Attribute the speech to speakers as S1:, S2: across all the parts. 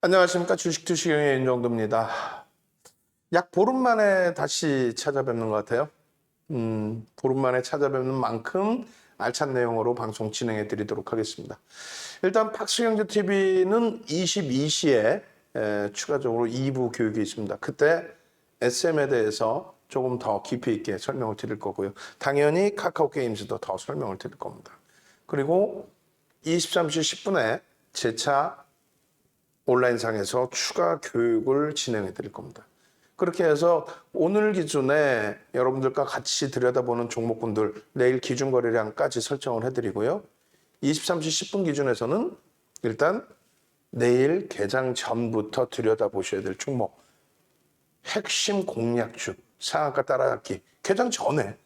S1: 안녕하십니까. 주식투시경의 윤정도입니다. 약 보름 만에 다시 찾아뵙는 것 같아요. 보름 만에 찾아뵙는 만큼 알찬 내용으로 방송 진행해 드리도록 하겠습니다. 일단 박수경제TV는 22시에 추가적으로 2부 교육이 있습니다. 그때 SM에 대해서 조금 더 깊이 있게 설명을 드릴 거고요. 당연히 카카오게임즈도 더 설명을 드릴 겁니다. 그리고 23시 10분에 재차 온라인상에서 추가 교육을 진행해 드릴 겁니다. 그렇게 해서 오늘 기준에 여러분들과 같이 들여다보는 종목군들 내일 기준 거래량까지 설정을 해드리고요. 23시 10분 기준에서는 일단 내일 개장 전부터 들여다보셔야 될 종목 핵심 공략주 상한가 따라잡기 개장 전에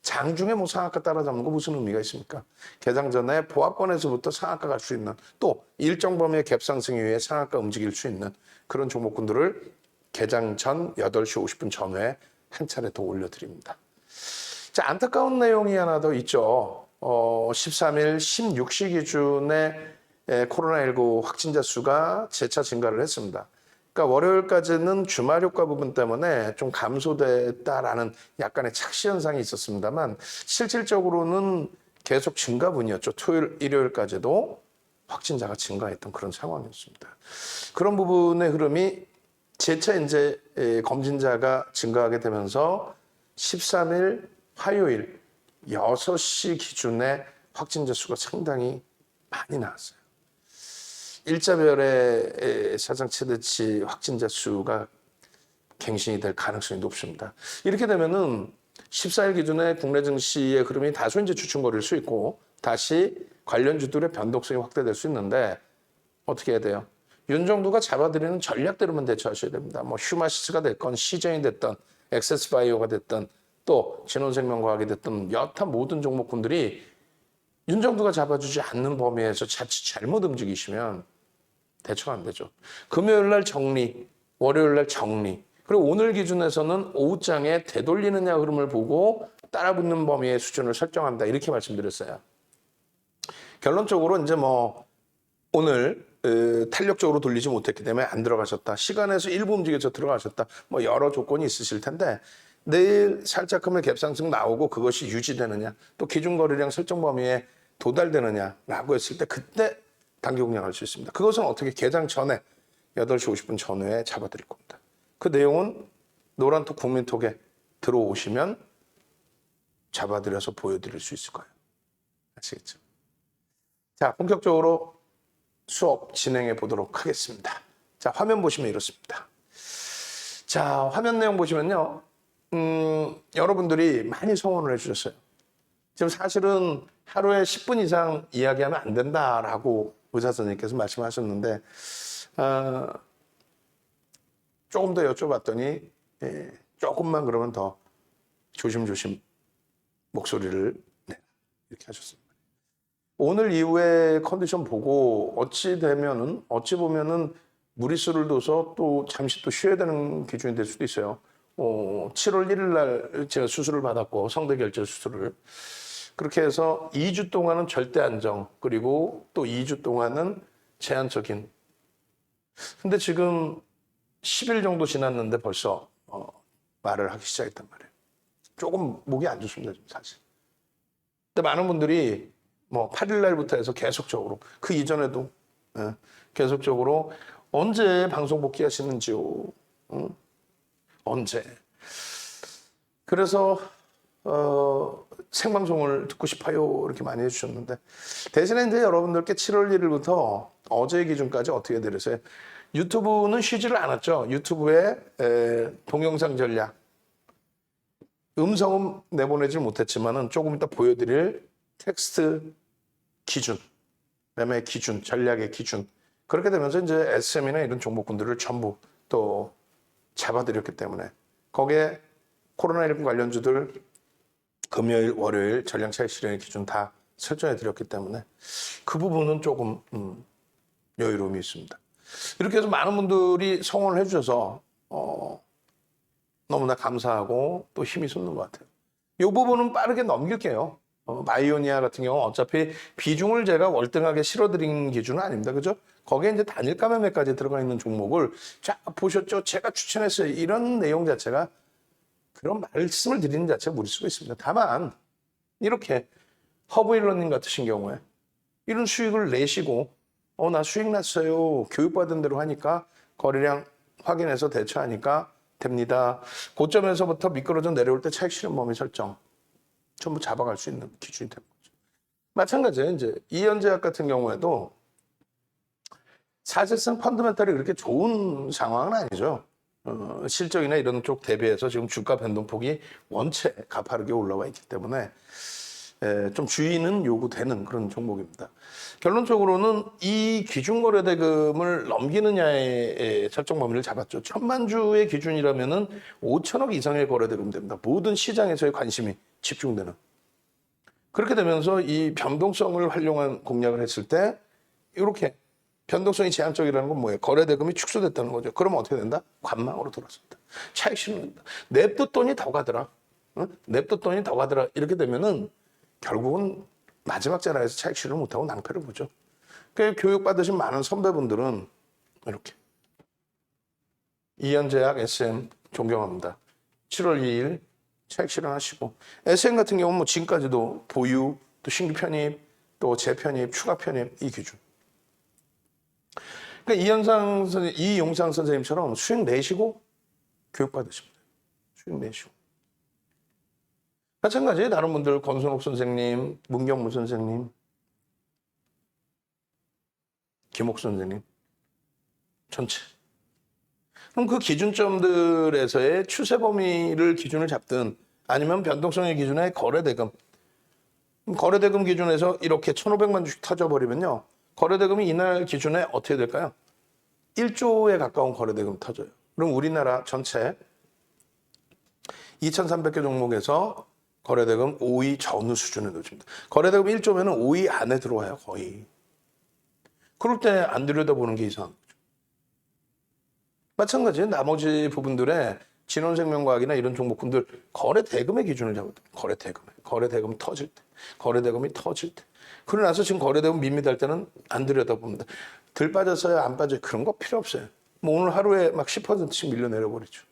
S1: 장중에 뭐 상한가 따라잡는 거 무슨 의미가 있습니까? 개장 전에 보합권에서부터 상한가 갈 수 있는 또 일정 범위의 갭상승 이후에 상한가 움직일 수 있는 그런 종목군들을 개장 전 8시 50분 전후에 한 차례 더 올려드립니다. 자, 안타까운 내용이 하나 더 있죠. 13일 16시 기준에 코로나19 확진자 수가 재차 증가를 했습니다. 그러니까 월요일까지는 주말 효과 부분 때문에 좀 감소됐다라는 약간의 착시 현상이 있었습니다만 실질적으로는 계속 증가분이었죠. 토요일, 일요일까지도 확진자가 증가했던 그런 상황이었습니다. 그런 부분의 흐름이 재차 이제 검진자가 증가하게 되면서 13일 화요일 6시 기준에 확진자 수가 상당히 많이 나왔어요. 일자별의 사상 최대치 확진자 수가 갱신이 될 가능성이 높습니다. 이렇게 되면은 14일 기준에 국내 증시의 흐름이 다소 이제 주춤거릴 수 있고 다시 관련주들의 변동성이 확대될 수 있는데 어떻게 해야 돼요? 윤정도가 잡아드리는 전략대로만 대처하셔야 됩니다. 뭐 휴마시스가 됐건 시전이 됐던 엑세스바이오가 됐던 또 진원생명과학이 됐던 여타 모든 종목군들이 윤정도가 잡아주지 않는 범위에서 자칫 잘못 움직이시면 대처가 안 되죠. 금요일 날 정리, 월요일 날 정리. 그리고 오늘 기준에서는 오후장에 되돌리느냐 흐름을 보고 따라붙는 범위의 수준을 설정한다. 이렇게 말씀드렸어요. 결론적으로 이제 뭐 오늘 탄력적으로 돌리지 못했기 때문에 안 들어가셨다. 시간에서 일부 움직여서 들어가셨다. 뭐 여러 조건이 있으실 텐데 내일 살짝큼의 갭상승 나오고 그것이 유지되느냐 또 기준거래량 설정 범위에 도달되느냐라고 했을 때 그때 단기 공략할 수 있습니다. 그것은 어떻게 개장 전에 8시 50분 전후에 잡아드릴 겁니다. 그 내용은 노란톡 국민톡에 들어오시면 잡아드려서 보여드릴 수 있을 거예요. 아시겠죠? 자, 본격적으로 수업 진행해 보도록 하겠습니다. 자, 화면 보시면 이렇습니다. 자, 화면 내용 보시면요. 여러분들이 많이 성원을 해주셨어요. 지금 사실은 하루에 10분 이상 이야기하면 안 된다라고 의사 선생님께서 말씀하셨는데 조금 더 여쭤봤더니 조금만 그러면 더 조심조심 목소리를 이렇게 하셨습니다. 오늘 이후에 컨디션 보고 어찌 보면은 무리수를 둬서 또 잠시 또 쉬어야 되는 기준이 될 수도 있어요. 7월 1일 날 제가 수술을 받았고 성대결절 수술을 그렇게 해서 2주 동안은 절대 안정 그리고 또 2주 동안은 제한적인 근데 지금 10일 정도 지났는데 벌써 말을 하기 시작했단 말이에요. 조금 목이 안 좋습니다 지금 사실. 근데 많은 분들이 뭐 8일 날부터 해서 계속적으로 그 이전에도 계속적으로 언제 방송 복귀하시는지요? 언제? 그래서 생방송을 듣고 싶어요 이렇게 많이 해주셨는데 대신에 이제 여러분들께 7월 1일부터 어제 기준까지 어떻게 해드렸어요? 유튜브는 쉬지를 않았죠. 유튜브에 동영상 전략 음성은 내보내질 못했지만은 조금 이따 보여드릴 텍스트 기준 매매 기준 전략의 기준 그렇게 되면서 이제 SM이나 이런 종목군들을 전부 또 잡아드렸기 때문에 거기에 코로나19 관련주들 금요일, 월요일 전량 차익 실현의 기준 다 설정해 드렸기 때문에 그 부분은 조금 여유로움이 있습니다. 이렇게 해서 많은 분들이 성원을 해주셔서 너무나 감사하고 또 힘이 솟는 것 같아요. 이 부분은 빠르게 넘길게요. 마이오니아 같은 경우는 어차피 비중을 제가 월등하게 실어드린 기준은 아닙니다. 그죠? 거기에 이제 단일가 매매까지 들어가 있는 종목을 자, 보셨죠? 제가 추천했어요. 이런 내용 자체가 그런 말씀을 드리는 자체가 무리수가 있습니다. 다만 이렇게 허브일러님 같으신 경우에 이런 수익을 내시고 나 수익 났어요. 교육받은 대로 하니까 거래량 확인해서 대처하니까 됩니다. 고점에서부터 미끄러져 내려올 때 차익 실현 범위 설정 전부 잡아갈 수 있는 기준이 되는 거죠. 마찬가지예요. 이제 이현제약 같은 경우에도 사실상 펀더멘탈이 그렇게 좋은 상황은 아니죠. 실적이나 이런 쪽 대비해서 지금 주가 변동폭이 원체 가파르게 올라와 있기 때문에 좀 주의는 요구되는 그런 종목입니다. 결론적으로는 이 기준거래대금을 넘기느냐의 설정 범위를 잡았죠. 1,000만 주의 기준이라면은 5천억 이상의 거래대금 됩니다. 모든 시장에서의 관심이 집중되는. 그렇게 되면서 이 변동성을 활용한 공략을 했을 때 이렇게 변동성이 제한적이라는 건 뭐예요? 거래대금이 축소됐다는 거죠. 그러면 어떻게 된다? 관망으로 돌아선다. 차익 실현된다. 냅뒀더니 더 가더라. 냅뒀더니 더 가더라. 이렇게 되면은 결국은 마지막 자리에서 차익 실현을 못하고 낭패를 보죠. 그러니까 교육받으신 많은 선배분들은 이렇게 이현제약 SM 존경합니다. 7월 2일 차익 실현하시고 SM 같은 경우는 뭐 지금까지도 보유, 또 신규 편입, 또 재편입, 추가 편입 이 기준. 그러니까 이용상 선생님처럼 수익 내시고 교육받으시면 돼요. 수익 내시고. 마찬가지예요. 다른 분들 권순옥 선생님, 문경무 선생님, 김옥 선생님 전체. 그럼 그 기준점들에서의 추세 범위를 기준을 잡든 아니면 변동성의 기준의 거래대금. 거래대금 기준에서 이렇게 1,500만 주씩 터져버리면요. 거래대금이 이날 기준에 어떻게 될까요? 1조에 가까운 거래대금 터져요. 그럼 우리나라 전체 2,300개 종목에서 거래대금 5위 전후 수준에 놓칩니다. 거래대금 1조면 5위 안에 들어와요, 거의. 그럴 때 안 들여다보는 게 이상한 거죠. 마찬가지예요. 나머지 부분들의 진원생명과학이나 이런 종목군들 거래대금의 기준을 잡아요. 거래대금 터질 때. 거래대금이 터질 때. 그러고 나서 지금 거래대금 밋밋할 때는 안 들여다봅니다. 들 빠졌어요? 안 빠져요? 그런 거 필요 없어요. 뭐 오늘 하루에 막 10%씩 밀려내려버리죠.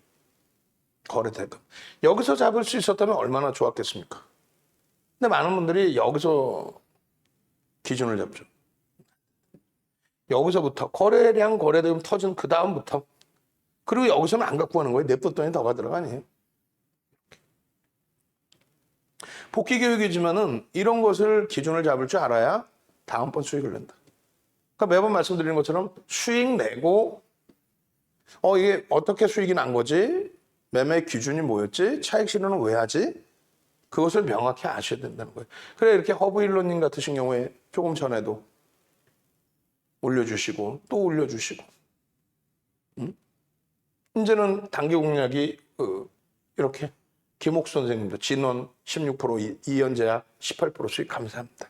S1: 거래대금. 여기서 잡을 수 있었다면 얼마나 좋았겠습니까? 근데 많은 분들이 여기서 기준을 잡죠. 여기서부터 거래량 거래대금 터진 그 다음부터 그리고 여기서는 안 갖고 가는 거예요. 냅뒀더니 더 가더라가니에요. 복귀 교육이지만은 이런 것을 기준을 잡을 줄 알아야 다음번 수익을 낸다. 그러니까 매번 말씀드리는 것처럼 수익 내고 이게 어떻게 수익이 난 거지? 매매 기준이 뭐였지? 차익 실현은 왜 하지? 그것을 명확히 아셔야 된다는 거예요. 그래 이렇게 허브일러님 같으신 경우에 조금 전에도 올려주시고 또 올려주시고 이제는 단기 공략이 이렇게 김옥 선생님도 진원 16%, 이현제약 18% 수익 감사합니다.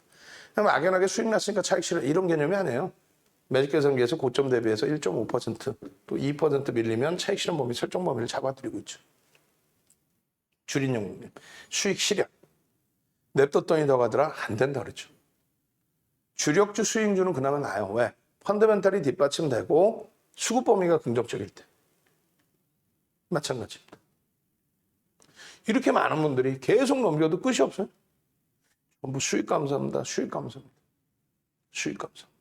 S1: 막연하게 수익 났으니까 차익 실현 이런 개념이 아니에요. 매직 계산기에서 고점 대비해서 1.5% 또 2% 밀리면 차익 실현 범위 설정 범위를 잡아드리고 있죠. 줄인 영웅님 수익 실현 냅뒀더니 더 가더라 안 된다 그랬죠. 주력주 수익주는 그나마 나아요. 왜? 펀더멘탈이 뒷받침되고 수급 범위가 긍정적일 때 마찬가지입니다. 이렇게 많은 분들이 계속 넘겨도 끝이 없어요. 전부 수익 감사합니다. 수익 감사합니다. 수익 감사합니다.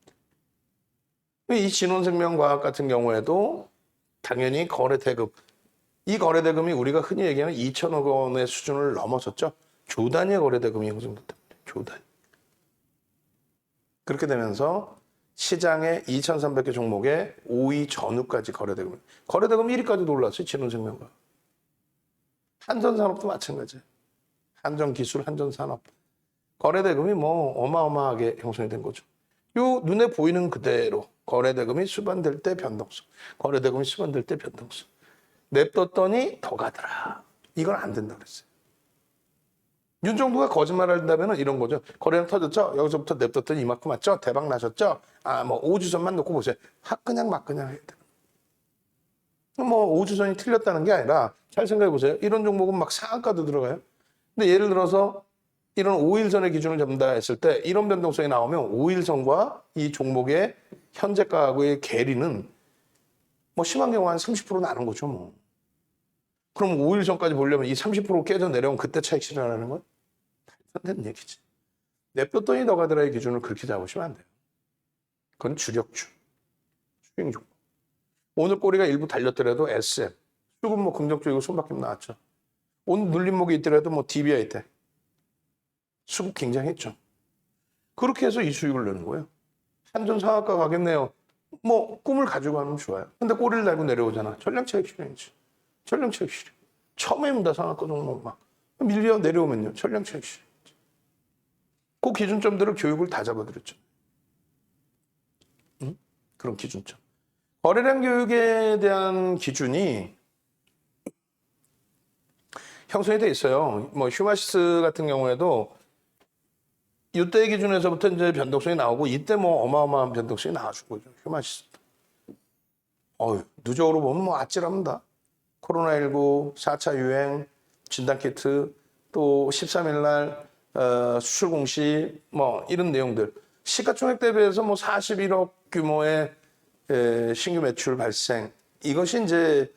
S1: 이 진원생명과학 같은 경우에도 당연히 거래대금 이 거래대금이 우리가 흔히 얘기하는 2천억 원의 수준을 넘어섰죠. 조 단위의 거래대금이 형성됐답니다. 조 단위. 그렇게 되면서 시장의 2,300개 종목의 5위 전후까지 거래대금 1위까지도 올랐어요. 진원생명과학. 한전산업도 마찬가지예요. 한전기술, 한전산업. 거래대금이 뭐 어마어마하게 형성이 된 거죠. 요 눈에 보이는 그대로 거래대금이 수반될 때 변동성. 거래대금이 수반될 때 변동성. 냅뒀더니 더 가더라. 이건 안 된다 그랬어요. 윤정부가 거짓말을 한다면 이런 거죠. 거래량 터졌죠? 여기서부터 냅뒀더니 이만큼 왔죠? 대박 나셨죠? 뭐 5주선만 놓고 보세요. 화그냥 막그냥 해야 돼요. 뭐 5주선이 틀렸다는 게 아니라 잘 생각해 보세요. 이런 종목은 막 상한가도 들어가요. 근데 예를 들어서 이런 5일선의 기준을 잡는다 했을 때 이런 변동성이 나오면 5일선과 이 종목의 현재가하고의 괴리는 뭐 심한 경우 한 30% 나는 거죠, 뭐. 그럼 5일선까지 보려면 이 30% 깨져 내려오면 그때 차익 실현하는 건 안 되는 얘기지. 냅뒀더니 더 가더라의 기준을 그렇게 잡으시면 안 돼요. 그건 주력주, 수익 종목. 오늘 꼬리가 일부 달렸더라도 SM, 수급 뭐 긍정적이고 손바뀜 나왔죠. 오늘 눌림목이 있더라도 뭐 DBI 있대. 수급 굉장했죠. 그렇게 해서 이 수익을 내는 거예요. 한전 상한가 가겠네요. 뭐 꿈을 가지고 가면 좋아요. 근데 꼬리를 달고 내려오잖아. 전량 차익 실현이지. 전량 차익 실현. 처음입니다. 상한가 종목 막 밀려 내려오면요. 전량 차익 실현. 그 기준점들을 교육을 다 잡아드렸죠. 응? 그런 기준점. 거래량 교육에 대한 기준이 형성이 돼 있어요. 뭐 휴마시스 같은 경우에도 이때 기준에서부터 이제 변동성이 나오고 이때 뭐 어마어마한 변동성이 나와준 거죠. 휴마시스. 누적으로 보면 뭐 아찔합니다. 코로나19, 4차 유행, 진단키트, 또 13일 날 수출 공시 뭐 이런 내용들. 시가총액 대비해서 뭐 41억 규모의 신규 매출 발생. 이것이 이제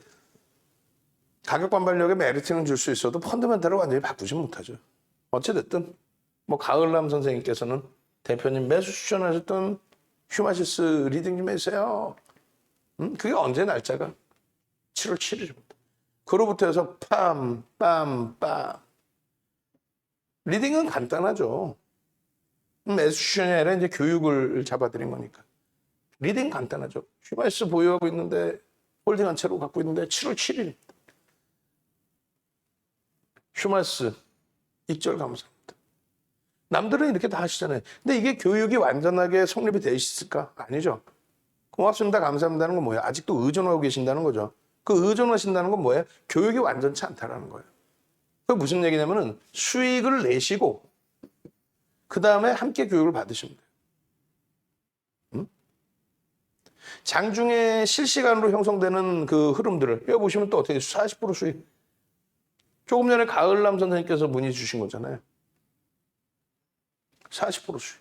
S1: 가격 반발력에 메리트는 줄 수 있어도 펀더멘탈을 완전히 바꾸지 못하죠. 어찌됐든 뭐 가을남 선생님께서는 대표님 매수 추천하셨던 휴마시스 리딩 좀 해주세요. 그게 언제 날짜가? 7월 7일입니다. 그로부터 해서 빰, 빰, 빰. 리딩은 간단하죠. 매수 추천이 아니라 이제 교육을 잡아드린 거니까. 리딩 간단하죠. 휴마시스 보유하고 있는데 홀딩한 채로 갖고 있는데 7월 7일입니다. 휴마시스 익절 감사합니다. 남들은 이렇게 다 하시잖아요. 근데 이게 교육이 완전하게 성립이 돼 있을까? 아니죠. 고맙습니다. 감사합니다는 건 뭐예요? 아직도 의존하고 계신다는 거죠. 그 의존하신다는 건 뭐예요? 교육이 완전치 않다라는 거예요. 그게 무슨 얘기냐면은 수익을 내시고 그 다음에 함께 교육을 받으시면 돼요. 장중에 실시간으로 형성되는 그 흐름들을 여기 보시면 또 어떻게 40% 수익. 조금 전에 가을남 선생님께서 문의 주신 거잖아요. 40% 수익.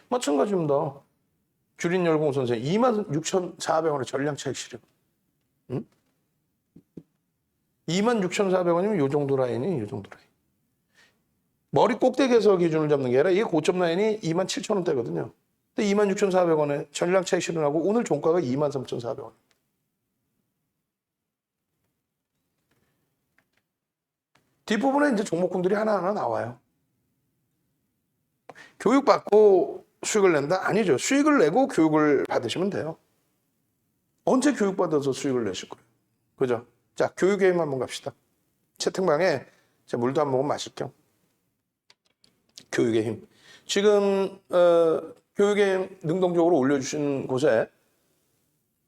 S1: 마찬가지입니다. 주린열공 선생님 26,400원의 전량 차익 실현. 26,400원이면 이 정도 라인이 이 정도 라인. 머리 꼭대기에서 기준을 잡는 게 아니라 이게 고점 라인이 27,000원대거든요. 근데 26,400원에 전량 차익 실현하고 오늘 종가가 23,400원. 뒷부분에 이제 종목군들이 하나하나 나와요. 교육받고 수익을 낸다? 아니죠. 수익을 내고 교육을 받으시면 돼요. 언제 교육받아서 수익을 내실 거예요? 그죠? 자, 교육의 힘 한번 갑시다. 채팅방에 제가 물도 한 모금 마실 겸. 교육의 힘. 지금 교육의 힘 능동적으로 올려주신 곳에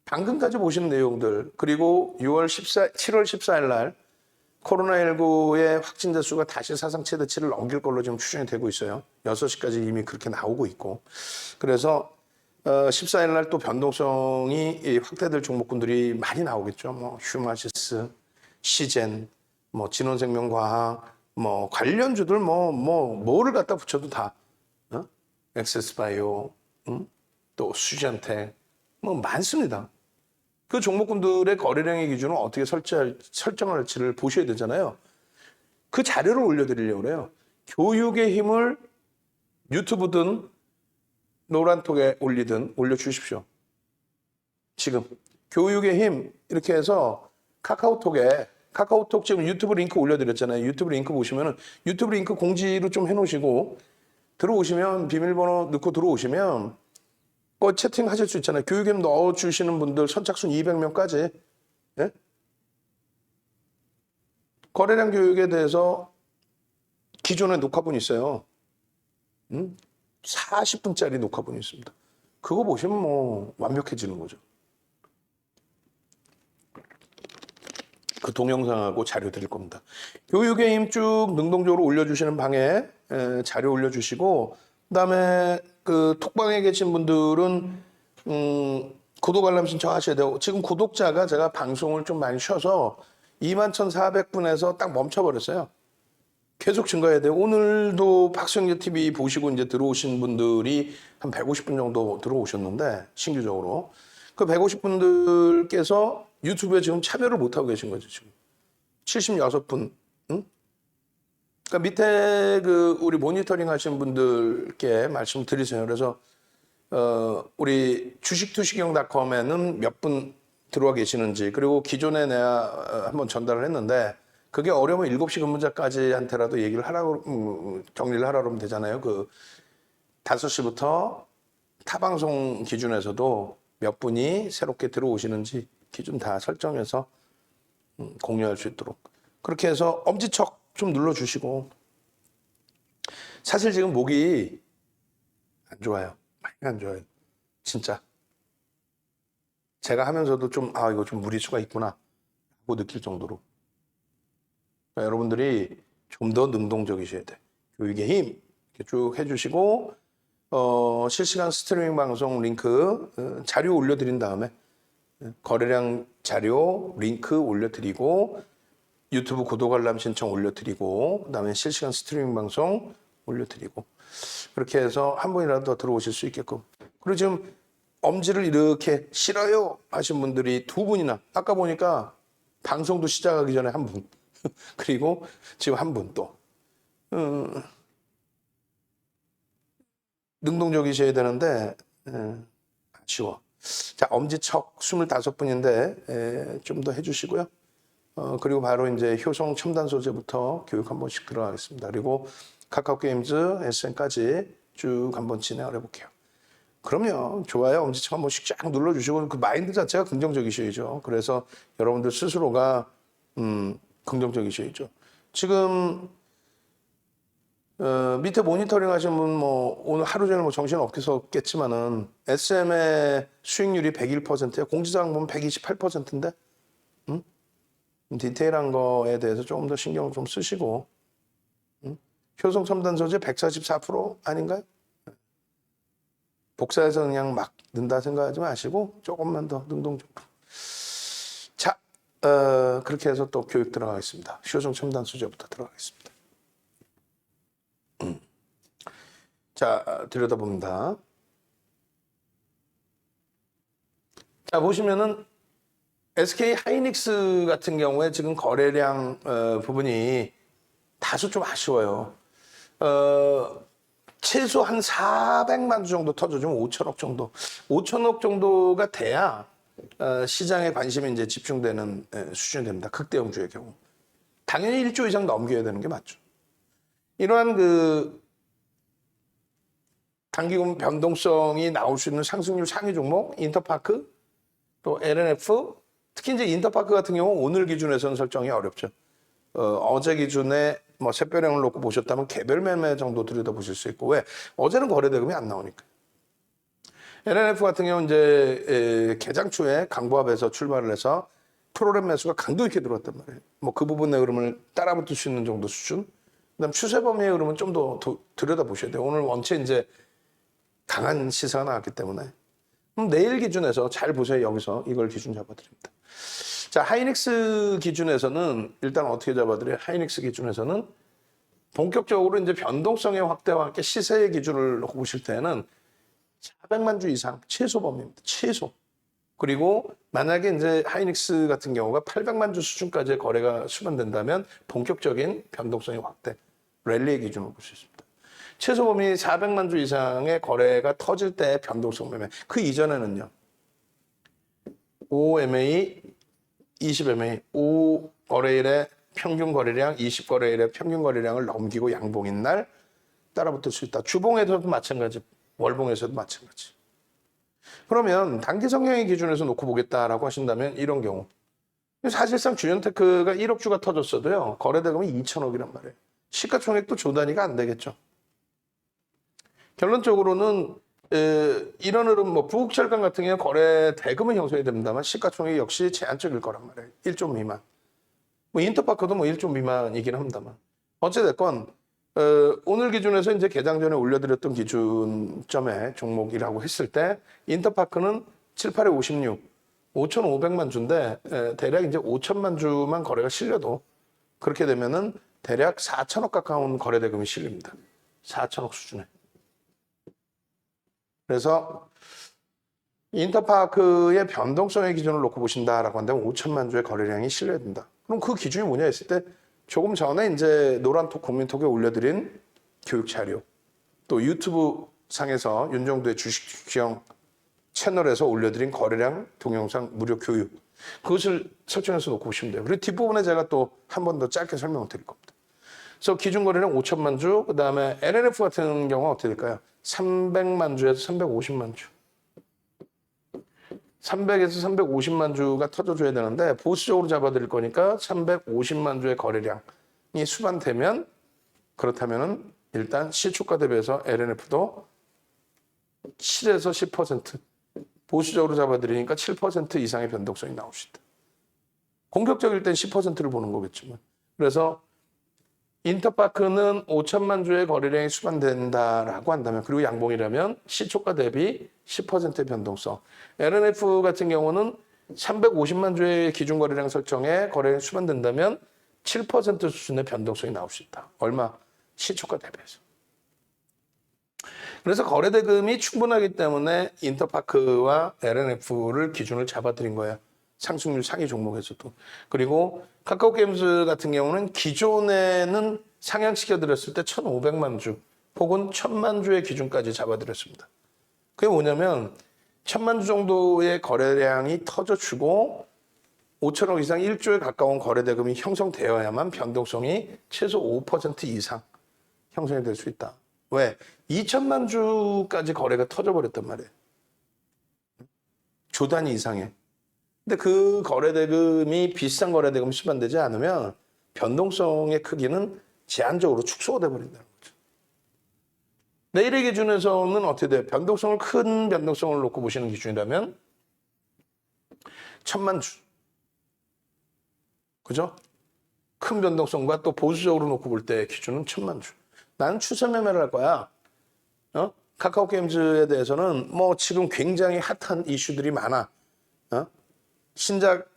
S1: 방금까지 보신 내용들 그리고 7월 14일 날 코로나19의 확진자 수가 다시 사상 최대치를 넘길 걸로 지금 추정이 되고 있어요. 6시까지 이미 그렇게 나오고 있고. 그래서 14일 날 또 변동성이 확대될 종목군들이 많이 나오겠죠. 뭐 휴마시스, 시젠, 뭐 진원생명과학, 뭐 관련주들 뭐를 갖다 붙여도 다 엑세스바이오, 또 수젠텍 뭐 많습니다. 그 종목군들의 거래량의 기준은 어떻게 설정을 할지를 보셔야 되잖아요. 그 자료를 올려드리려고 그래요. 교육의 힘을 유튜브든 노란톡에 올리든 올려주십시오. 지금 교육의 힘 이렇게 해서 카카오톡 지금 유튜브 링크 올려드렸잖아요. 유튜브 링크 보시면은 유튜브 링크 공지로 좀 해놓으시고 들어오시면 비밀번호 넣고 들어오시면 채팅 하실 수 있잖아요. 교육앱 넣어주시는 분들 선착순 200명까지. 예? 거래량 교육에 대해서 기존에 녹화본이 있어요. 40분짜리 녹화본이 있습니다. 그거 보시면 뭐 완벽해지는 거죠. 그 동영상하고 자료 드릴 겁니다. 교육의 힘 쭉 능동적으로 올려주시는 방에 자료 올려주시고 그다음에 그 톡방에 계신 분들은 구독 알람 신청하셔야 되고 지금 구독자가 제가 방송을 좀 많이 쉬어서 21,400분에서 딱 멈춰버렸어요. 계속 증가해야 돼요. 오늘도 박성재 TV 보시고 이제 들어오신 분들이 한 150분 정도 들어오셨는데, 신규적으로. 그 150분들께서 유튜브에 지금 참여를 못하고 계신 거죠, 지금. 76분. 응? 그러니까 밑에 그 우리 모니터링 하시는 분들께 말씀드리세요. 그래서, 우리 주식투시경.com에는 몇 분 들어와 계시는지, 그리고 기존에 내가 한번 전달을 했는데, 그게 어려우면 7시 근무자까지한테라도 얘기를 하라고, 정리를 하라고 하면 되잖아요. 그 5시부터 타방송 기준에서도 몇 분이 새롭게 들어오시는지 기준 다 설정해서 공유할 수 있도록. 그렇게 해서 엄지척 좀 눌러주시고. 사실 지금 목이 안 좋아요. 많이 안 좋아요. 진짜. 제가 하면서도 좀, 이거 좀 무리수가 있구나 하고 느낄 정도로. 그러니까 여러분들이 좀 더 능동적이셔야 돼. 교육의 힘 이렇게 쭉 해주시고, 실시간 스트리밍 방송 링크 자료 올려드린 다음에 거래량 자료 링크 올려드리고, 유튜브 구독 알람 신청 올려드리고, 그다음에 실시간 스트리밍 방송 올려드리고, 그렇게 해서 한 분이라도 더 들어오실 수 있게끔. 그리고 지금 엄지를 이렇게 싫어요 하신 분들이 2분이나, 아까 보니까 방송도 시작하기 전에 1분, 그리고 지금 1분 또. 능동적이셔야 되는데 아쉬워. 자, 엄지척 25분인데 좀 더 해주시고요. 그리고 바로 이제 효성 첨단 소재부터 교육 한 번씩 들어가겠습니다. 그리고 카카오 게임즈, SN까지 쭉 한번 진행을 해볼게요. 그럼요. 좋아요. 엄지척 한 번씩 쫙 눌러주시고, 그 마인드 자체가 긍정적이셔야죠. 그래서 여러분들 스스로가 긍정적이셔야죠. 지금 밑에 모니터링 하신 분, 오늘 하루 종일 정신 없겠지만은, SM의 수익률이 101%예요. 공시장 보면 128%인데, 디테일한 거에 대해서 조금 더 신경을 좀 쓰시고, 효성 첨단 소재 144% 아닌가요? 복사해서 그냥 막 넣는다 생각하지 마시고, 조금만 더 능동적으로. 자, 그렇게 해서 또 교육 들어가겠습니다. 효성 첨단 소재부터 들어가겠습니다. 자, 들여다봅니다. 자, 보시면은 SK 하이닉스 같은 경우에 지금 거래량 부분이 다소 좀 아쉬워요. 최소 한 400만 주 정도 터져주면 5천억 정도. 5천억 정도가 돼야 시장에 관심이 이제 집중되는 수준이 됩니다. 극대형주의 경우. 당연히 1조 이상 넘겨야 되는 게 맞죠. 이러한 단기금 변동성이 나올 수 있는 상승률 상위 종목, 인터파크, 또 LNF, 특히 이제 인터파크 같은 경우 오늘 기준에서는 설정이 어렵죠. 어제 기준에 샛별행을 놓고 보셨다면 개별 매매 정도 들여다보실 수 있고, 왜? 어제는 거래대금이 안 나오니까. LNF 같은 경우 이제 개장 초에 강보합에서 출발을 해서 프로그램 매수가 강도 있게 들어왔단 말이에요. 그 부분의 흐름을 따라붙을 수 있는 정도 수준. 그다음 추세 범위의 흐름은 좀 더 들여다보셔야 돼요. 오늘 원체 이제 강한 시세가 나왔기 때문에. 그럼 내일 기준에서 잘 보세요. 여기서 이걸 기준 잡아드립니다. 자, 하이닉스 기준에서는 일단 어떻게 잡아드려요? 하이닉스 기준에서는 본격적으로 이제 변동성의 확대와 함께 시세의 기준을 놓고 보실 때는 400만 주 이상 최소 범위입니다. 최소. 그리고 만약에 이제 하이닉스 같은 경우가 800만 주 수준까지의 거래가 수반된다면 본격적인 변동성의 확대, 랠리의 기준으로 볼 수 있습니다. 최소 범위 400만 주 이상의 거래가 터질 때 변동성 매매. 그 이전에는요. 5MA, 20MA, 5거래일의 평균 거래량, 20거래일의 평균 거래량을 넘기고 양봉인 날 따라붙을 수 있다. 주봉에서도 마찬가지, 월봉에서도 마찬가지. 그러면 단기 성향의 기준에서 놓고 보겠다라고 하신다면 이런 경우. 사실상 주연테크가 1억 주가 터졌어도요. 거래대금이 2천억이란 말이에요. 시가총액도 조 단위가 안 되겠죠. 결론적으로는 이런 흐름, 부국철강 같은 경우는 거래 대금은 형성이 됩니다만 시가총액이 역시 제한적일 거란 말이에요. 1조 미만. 인터파크도 1조 미만이긴 합니다만. 어찌됐건 오늘 기준에서 이제 개장 전에 올려드렸던 기준점의 종목이라고 했을 때 인터파크는 7, 8에 56, 5,500만 주인데 대략 이제 5천만 주만 거래가 실려도 그렇게 되면은 대략 4천억 가까운 거래대금이 실립니다. 4천억 수준에. 그래서 인터파크의 변동성의 기준을 놓고 보신다라고 한다면 5천만 주의 거래량이 실려야 된다. 그럼 그 기준이 뭐냐 했을 때 조금 전에 이제 노란톡 국민톡에 올려드린 교육 자료, 또 유튜브 상에서 윤정도의 주식형 채널에서 올려드린 거래량 동영상 무료 교육, 그것을 설정해서 놓고 보시면 돼요. 그리고 뒷부분에 제가 또 한 번 더 짧게 설명을 드릴 겁니다. 그래서 기준 거래량 5천만 주, 그 다음에 LNF 같은 경우는 어떻게 될까요? 300만 주에서 350만 주. 300에서 350만 주가 터져줘야 되는데 보수적으로 잡아드릴 거니까 350만 주의 거래량이 수반되면, 그렇다면은 일단 시초가 대비해서 LNF도 7에서 10%, 보수적으로 잡아드리니까 7% 이상의 변동성이 나올 수 있다. 공격적일 땐 10%를 보는 거겠지만. 그래서 인터파크는 5천만 주의 거래량이 수반된다라고 한다면, 그리고 양봉이라면 시초가 대비 10%의 변동성. LNF 같은 경우는 350만 주의 기준 거래량 설정에 거래량이 수반된다면 7% 수준의 변동성이 나올 수 있다. 얼마? 시초가 대비해서. 그래서 거래대금이 충분하기 때문에 인터파크와 LNF를 기준을 잡아드린 거야. 상승률 상위 종목에서도. 그리고 카카오게임즈 같은 경우는 기존에는 상향시켜드렸을 때 1,500만 주 혹은 1,000만 주의 기준까지 잡아드렸습니다. 그게 뭐냐면 1,000만 주 정도의 거래량이 터져주고 5천억 이상 1조에 가까운 거래대금이 형성되어야만 변동성이 최소 5% 이상 형성이 될 수 있다. 왜? 2천만 주까지 거래가 터져버렸단 말이에요. 조 단위 이상에. 근데 그 거래대금이 비싼 거래대금이 수반되지 않으면 변동성의 크기는 제한적으로 축소가 돼버린다는 거죠. 내일의 기준에서는 어떻게 돼요? 변동성을, 큰 변동성을 놓고 보시는 기준이라면 1,000만 주. 그죠? 큰 변동성과 또 보수적으로 놓고 볼 때 기준은 1,000만 주. 나는 추세 매매를 할 거야. 카카오게임즈에 대해서는 뭐 지금 굉장히 핫한 이슈들이 많아. 신작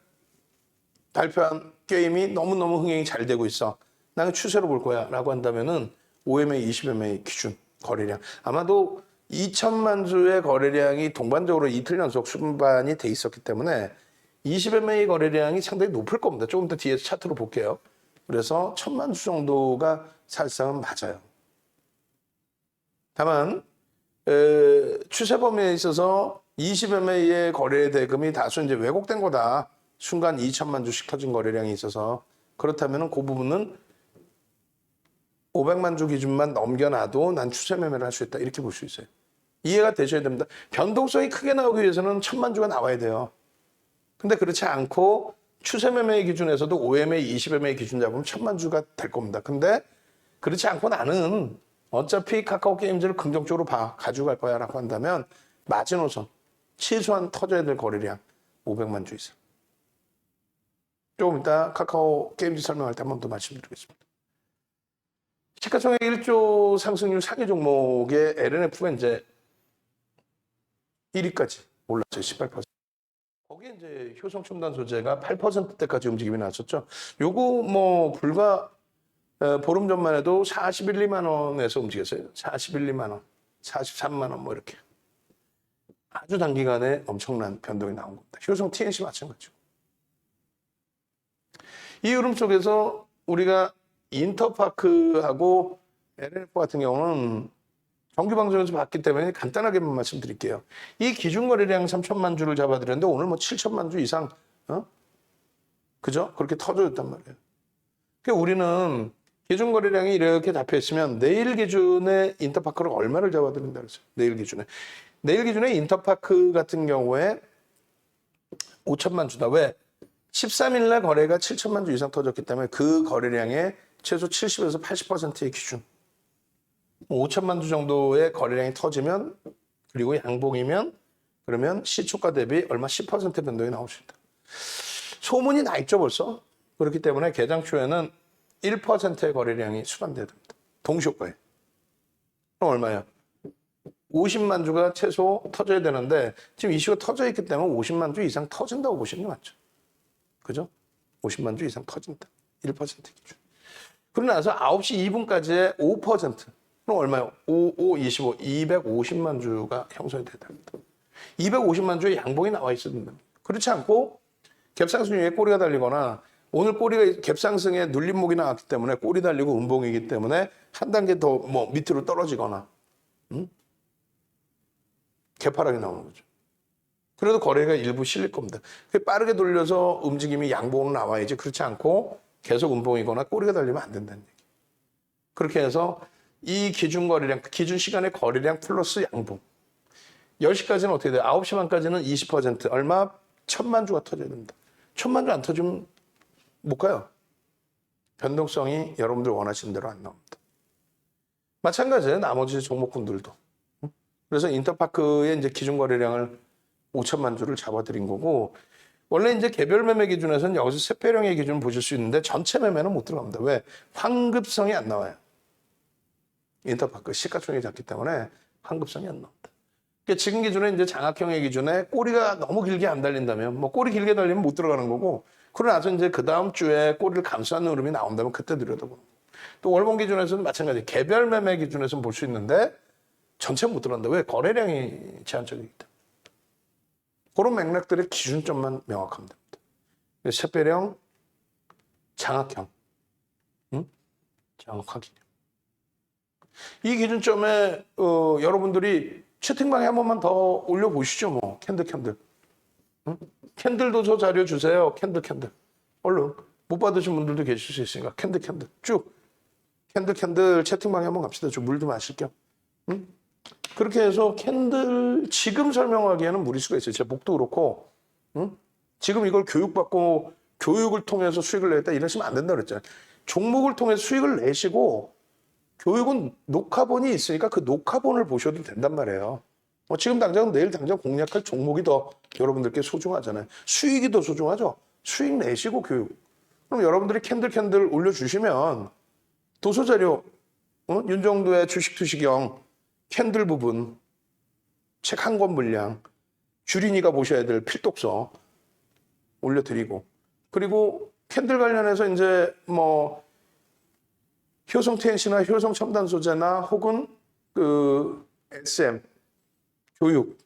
S1: 발표한 게임이 너무너무 흥행이 잘 되고 있어. 나는 추세로 볼 거야 라고 한다면은 5MA, 20MA 기준 거래량. 아마도 2천만 주의 거래량이 동반적으로 이틀 연속 순반이 돼 있었기 때문에 20MA 거래량이 상당히 높을 겁니다. 조금 더 뒤에서 차트로 볼게요. 그래서 1,000만 주 정도가 사실상은 맞아요. 다만 추세 범위에 있어서 20MA의 거래 대금이 다수 이제 왜곡된 거다. 순간 2천만 주씩 터진 거래량이 있어서. 그렇다면 그 부분은 500만 주 기준만 넘겨놔도 난 추세 매매를 할 수 있다. 이렇게 볼 수 있어요. 이해가 되셔야 됩니다. 변동성이 크게 나오기 위해서는 1,000만 주가 나와야 돼요. 근데 그렇지 않고 추세 매매 기준에서도 5MA, 20MA 기준 잡으면 1,000만 주가 될 겁니다. 근데 그렇지 않고 나는 어차피 카카오게임즈를 긍정적으로 가져갈 거야 라고 한다면 마지노선, 최소한 터져야 될 거래량 500만 주 이상. 조금 이따 카카오게임즈 설명할 때 한 번 더 말씀드리겠습니다. 시가총액 1조 상승률 상위 종목의 LNF가 이제 1위까지 올랐죠. 18%. 거기에 이제 효성 첨단 소재가 8%대까지 움직임이 나왔었죠. 요거 뭐 불과 보름 전만 해도 41, 2만 원에서 움직였어요. 41, 2만 원, 43만 원 뭐 이렇게. 아주 단기간에 엄청난 변동이 나온 겁니다. 효성 TNC 마찬가지고. 이 흐름 속에서 우리가 인터파크하고 LNF 같은 경우는 정규 방송에서 봤기 때문에 간단하게만 말씀드릴게요. 이 기준 거래량 3천만 주를 잡아드렸는데 오늘 뭐 7천만 주 이상, 그죠? 그렇게 터져졌단 말이에요. 그러니까 우리는 기준 거래량이 이렇게 잡혀 있으면 내일 기준에 인터파크를 얼마를 잡아드린다 그랬어요. 내일 기준에. 내일 기준에 인터파크 같은 경우에 5천만 주다. 왜? 13일 날 거래가 7천만 주 이상 터졌기 때문에 그 거래량의 최소 70에서 80%의 기준. 5천만 주 정도의 거래량이 터지면, 그리고 양봉이면, 그러면 시초가 대비 얼마 10% 변동이 나올 수 있다. 소문이 나 있죠 벌써. 그렇기 때문에 개장 초에는 1%의 거래량이 수반돼야 됩니다. 동시효과에. 그럼 얼마야? 50만 주가 최소 터져야 되는데 지금 이슈가 터져 있기 때문에 50만 주 이상 터진다고 보시는 게 맞죠. 그죠? 50만 주 이상 터진다. 1% 기준. 그러고 나서 9시 2분까지의 5%. 그럼 얼마요? 25, 250만 주가 형성이 된답니다. 250만 주의 양봉이 나와 있어야 된답니다. 그렇지 않고 갭상승 위에 꼬리가 달리거나 오늘 꼬리가 갭상승에 눌림목이 나왔기 때문에 꼬리 달리고 음봉이기 때문에 한 단계 더 뭐 밑으로 떨어지거나 개파락이 나오는 거죠. 그래도 거래가 일부 실릴 겁니다. 빠르게 돌려서 움직임이 양봉으로 나와야지 그렇지 않고 계속 음봉이거나 꼬리가 달리면 안 된다는 얘기. 그렇게 해서 이 기준 거래량, 기준 시간의 거래량 플러스 양봉. 10시까지는 어떻게 돼요? 9시 반까지는 20% 얼마? 1000만 주가 터져야 됩니다. 1000만 주 안 터지면 못 가요. 변동성이 여러분들 원하시는 대로 안 나옵니다. 마찬가지예요. 나머지 종목군들도. 그래서 인터파크의 이제 기준 거래량을 5천만 주를 잡아드린 거고, 원래 이제 개별 매매 기준에서는 여기서 세폐령의 기준을 보실 수 있는데 전체 매매는 못 들어갑니다. 왜? 환급성이 안 나와요. 인터파크 시가총액이 작기 때문에 환급성이 안 나옵니다. 그러니까 지금 기준에 이제 장악형의 기준에 꼬리가 너무 길게 안 달린다면, 뭐 꼬리 길게 달리면 못 들어가는 거고, 그러고 나서 이제 그 다음 주에 꼬리를 감싸는 흐름이 나온다면 그때 들여다보는 거고. 또 월봉 기준에서는 마찬가지. 개별 매매 기준에서는 볼 수 있는데 전체 못 들어간다. 왜? 거래량이 제한적이기 때문에. 그런 맥락들의 기준점만 명확하면 됩니다. 세배령, 장악형, 장악하기. 이 기준점에 여러분들이 채팅방에 한 번만 더 올려보시죠. 뭐 캔들. 캔들도 저 자료 주세요. 캔들. 얼른. 못 받으신 분들도 계실 수 있으니까 캔들. 쭉. 캔들 채팅방에 한번 갑시다. 좀 물 좀 마실 겸. 그렇게 해서 캔들 지금 설명하기에는 무리수가 있어요. 제 목도 그렇고. 지금 이걸 교육받고 교육을 통해서 수익을 내겠다 이러시면 안 된다 그랬잖아요. 종목을 통해서 수익을 내시고 교육은 녹화본이 있으니까 그 녹화본을 보셔도 된단 말이에요. 지금 당장 내일 당장 공략할 종목이 더 여러분들께 소중하잖아요. 수익이 더 소중하죠. 수익 내시고 교육. 그럼 여러분들이 캔들 올려주시면 도서자료 윤정도의 주식투시경 캔들 부분 책 한 권 분량 주린이가 보셔야 될 필독서 올려드리고 그리고 캔들 관련해서 이제 뭐 효성 TNC나 효성 첨단 소재나 혹은 그 SM 교육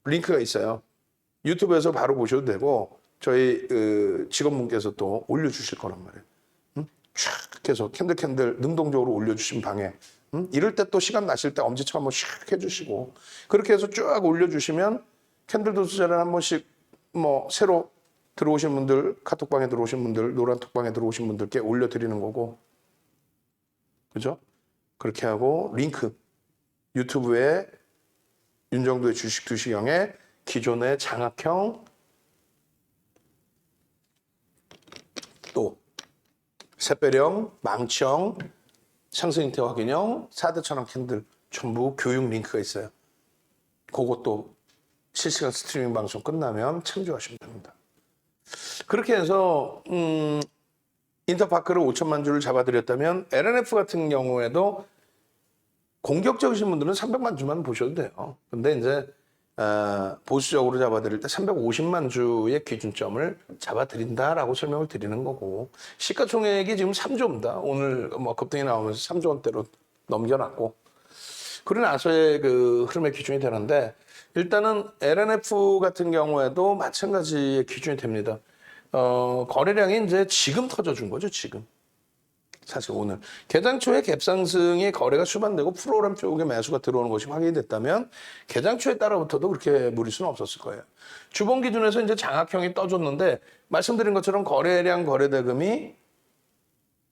S1: 링크가 있어요. 유튜브에서 바로 보셔도 되고 저희 그 직원분께서 또 올려주실 거란 말이에요. 촥 해서 캔들 능동적으로 올려주신 방에 이럴 때 또 시간 나실 때 엄지척 한번 샥 해주시고 그렇게 해서 쭉 올려주시면 캔들 도수자를 한 번씩 뭐 새로 들어오신 분들 카톡방에 들어오신 분들 노란톡방에 들어오신 분들께 올려드리는 거고 그죠? 그렇게 하고 링크 유튜브에 윤정도의 주식 투시경의 기존의 장악형 또 샛배령, 망치형, 상승인태 확인형, 4대 천왕 캔들 전부 교육 링크가 있어요. 그것도 실시간 스트리밍 방송 끝나면 참조하시면 됩니다. 그렇게 해서 인터파크를 5천만 주를 잡아드렸다면 LNF 같은 경우에도 공격적이신 분들은 300만 주만 보셔도 돼요. 근데 이제 보수적으로 잡아드릴 때 350만 주의 기준점을 잡아드린다라고 설명을 드리는 거고 시가총액이 지금 3조입니다. 오늘 뭐 급등이 나오면서 3조 원대로 넘겨놨고 그러고 나서의 그 흐름의 기준이 되는데 일단은 LNF 같은 경우에도 마찬가지의 기준이 됩니다. 거래량이 이제 지금 터져준 거죠, 지금. 사실 오늘 개장 초에 갭상승의 거래가 수반되고 프로그램 쪽에 매수가 들어오는 것이 확인이 됐다면 개장 초에 따라붙어도 그렇게 무리수는 없었을 거예요. 주봉 기준에서 이제 장악형이 떠줬는데 말씀드린 것처럼 거래량 거래대금이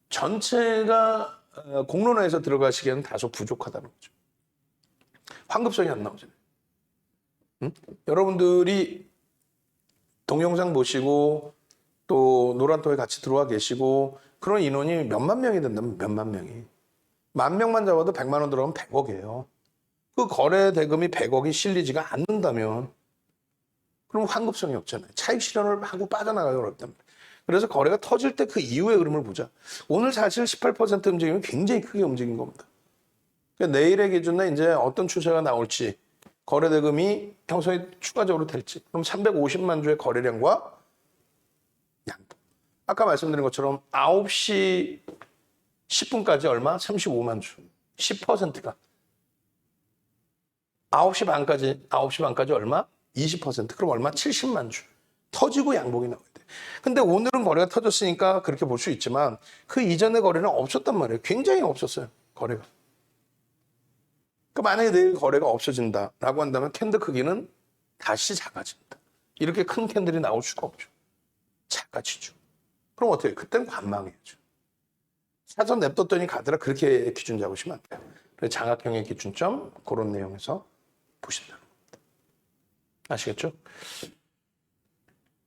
S1: 전체가 공론화에서 들어가시기에는 다소 부족하다는 거죠. 환급성이 안 나오잖아요. 여러분들이 동영상 보시고 또 노란통에 같이 들어와 계시고 그런 인원이 몇만 명이 된다면 몇만 명이. 10,000명만 잡아도 100만 원 들어가면 100억이에요. 그 거래 대금이 100억이 실리지가 않는다면 그럼 환급성이 없잖아요. 차익 실현을 하고 빠져나가기 어렵단 말이에요. 그래서 거래가 터질 때 그 이후의 흐름을 보자. 오늘 사실 18% 움직임이 굉장히 크게 움직인 겁니다. 그러니까 내일의 기준에 이제 어떤 추세가 나올지 거래 대금이 형성이 추가적으로 될지 그럼 350만 주의 거래량과 양도. 아까 말씀드린 것처럼 9시 10분까지 얼마? 35만 주. 10%가. 9시 반까지 얼마? 20%. 그럼 얼마? 70만 주. 터지고 양봉이 나와야 돼. 근데 오늘은 거래가 터졌으니까 그렇게 볼 수 있지만 그 이전의 거래는 없었단 말이에요. 굉장히 없었어요. 거래가. 그러니까 만약에 내일 거래가 없어진다라고 한다면 캔들 크기는 다시 작아진다. 이렇게 큰 캔들이 나올 수가 없죠. 작아지죠. 그럼 어떻게 해요? 그때는 관망해야죠. 사전 냅뒀더니 가더라. 그렇게 기준 잡으시면 안 돼요. 그래서 장악형의 기준점 그런 내용에서 보신다는 겁니다. 아시겠죠?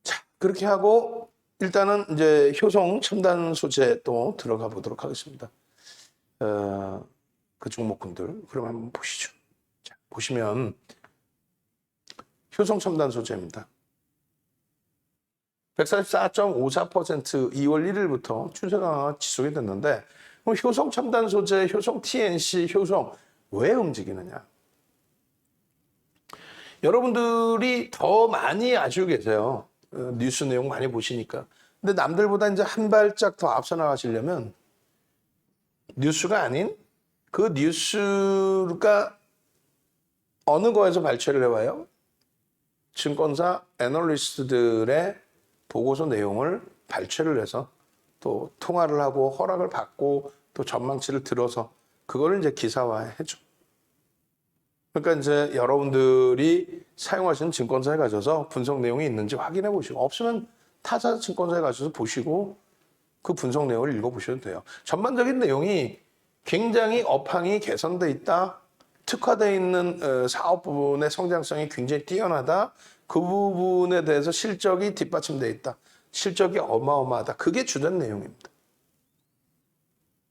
S1: 자, 그렇게 하고 일단은 이제 효성 첨단 소재 또 들어가 보도록 하겠습니다. 그 종목군들 그럼 한번 보시죠. 자, 보시면 효성 첨단 소재입니다. 144.54% 2월 1일부터 추세 강화가 지속이 됐는데 그럼 효성 첨단 소재, 효성 TNC, 효성 왜 움직이느냐? 여러분들이 더 많이 아시고 계세요. 뉴스 내용 많이 보시니까. 근데 남들보다 이제 한 발짝 더 앞서 나가시려면 뉴스가 아닌 그 뉴스가 어느 거에서 발췌를 해와요? 증권사 애널리스트들의 보고서 내용을 발췌를 해서 또 통화를 하고 허락을 받고 또 전망치를 들어서 그걸 이제 기사화해줘. 그러니까 이제 여러분들이 사용하시는 증권사에 가셔서 분석 내용이 있는지 확인해 보시고 없으면 타사 증권사에 가셔서 보시고 그 분석 내용을 읽어보셔도 돼요. 전반적인 내용이 굉장히 업황이 개선돼 있다. 특화되어 있는 사업 부분의 성장성이 굉장히 뛰어나다. 그 부분에 대해서 실적이 뒷받침돼 있다. 실적이 어마어마하다. 그게 주된 내용입니다.